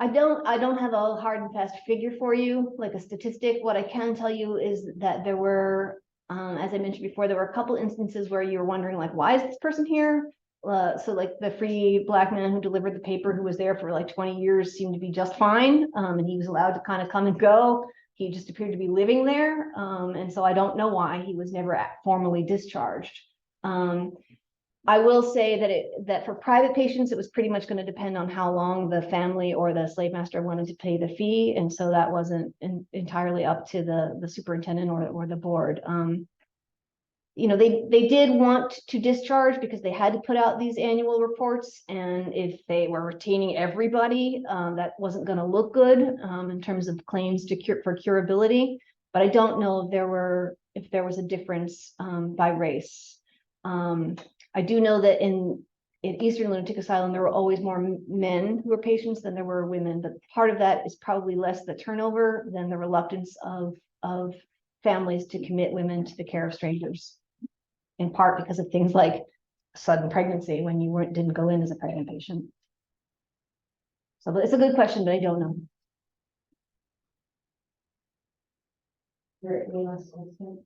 I don't have a hard and fast figure for you, like a statistic. What I can tell you is that there were, as I mentioned before, there were a couple instances where you were wondering, like, why is this person here? So like the free Black man who delivered the paper, who was there for like 20 years, seemed to be just fine. And he was allowed to kind of come and go. He just appeared to be living there. And so I don't know why he was never formally discharged. I will say that for private patients, it was pretty much going to depend on how long the family or the slave master wanted to pay the fee. And so that wasn't entirely up to the superintendent or the board. They did want to discharge because they had to put out these annual reports. And if they were retaining everybody, that wasn't going to look good in terms of claims for curability. But I don't know if there was a difference by race. I do know that in Eastern Lunatic Asylum, there were always more men who were patients than there were women, but part of that is probably less the turnover than the reluctance of families to commit women to the care of strangers, in part because of things like sudden pregnancy when you didn't go in as a pregnant patient. So it's a good question, but I don't know. Any last questions?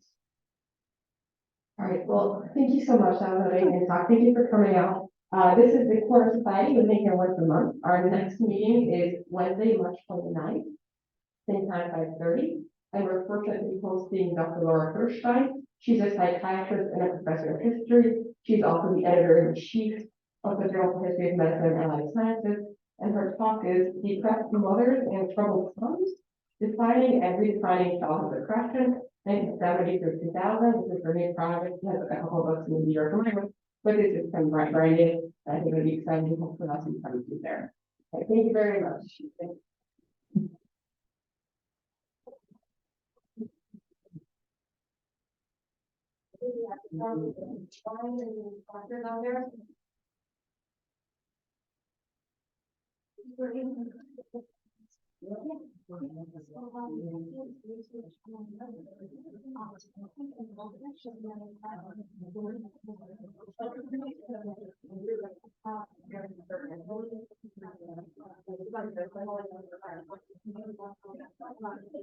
All right, well, thank you so much. That was an amazing talk. Thank you for coming out. This is the Corner Society. We meet here once a month. Our next meeting is Wednesday, March 29th, same time, 5:30. And we're fortunate to be hosting Dr. Laura Hirschstein. She's a psychiatrist and a professor of history. She's also the editor-in-chief of the Journal for History of Medicine and Allied Sciences. And her talk is Depressed Mothers and Troubled Sons, Defining and Redefining Childhood Depression, 1970 through 2000. This is her new project. She has a couple of books in the year familiar with, but this is some branded. I think it'll be exciting. Hopefully, I'll see some of you there. Okay, thank you very much. Thank you.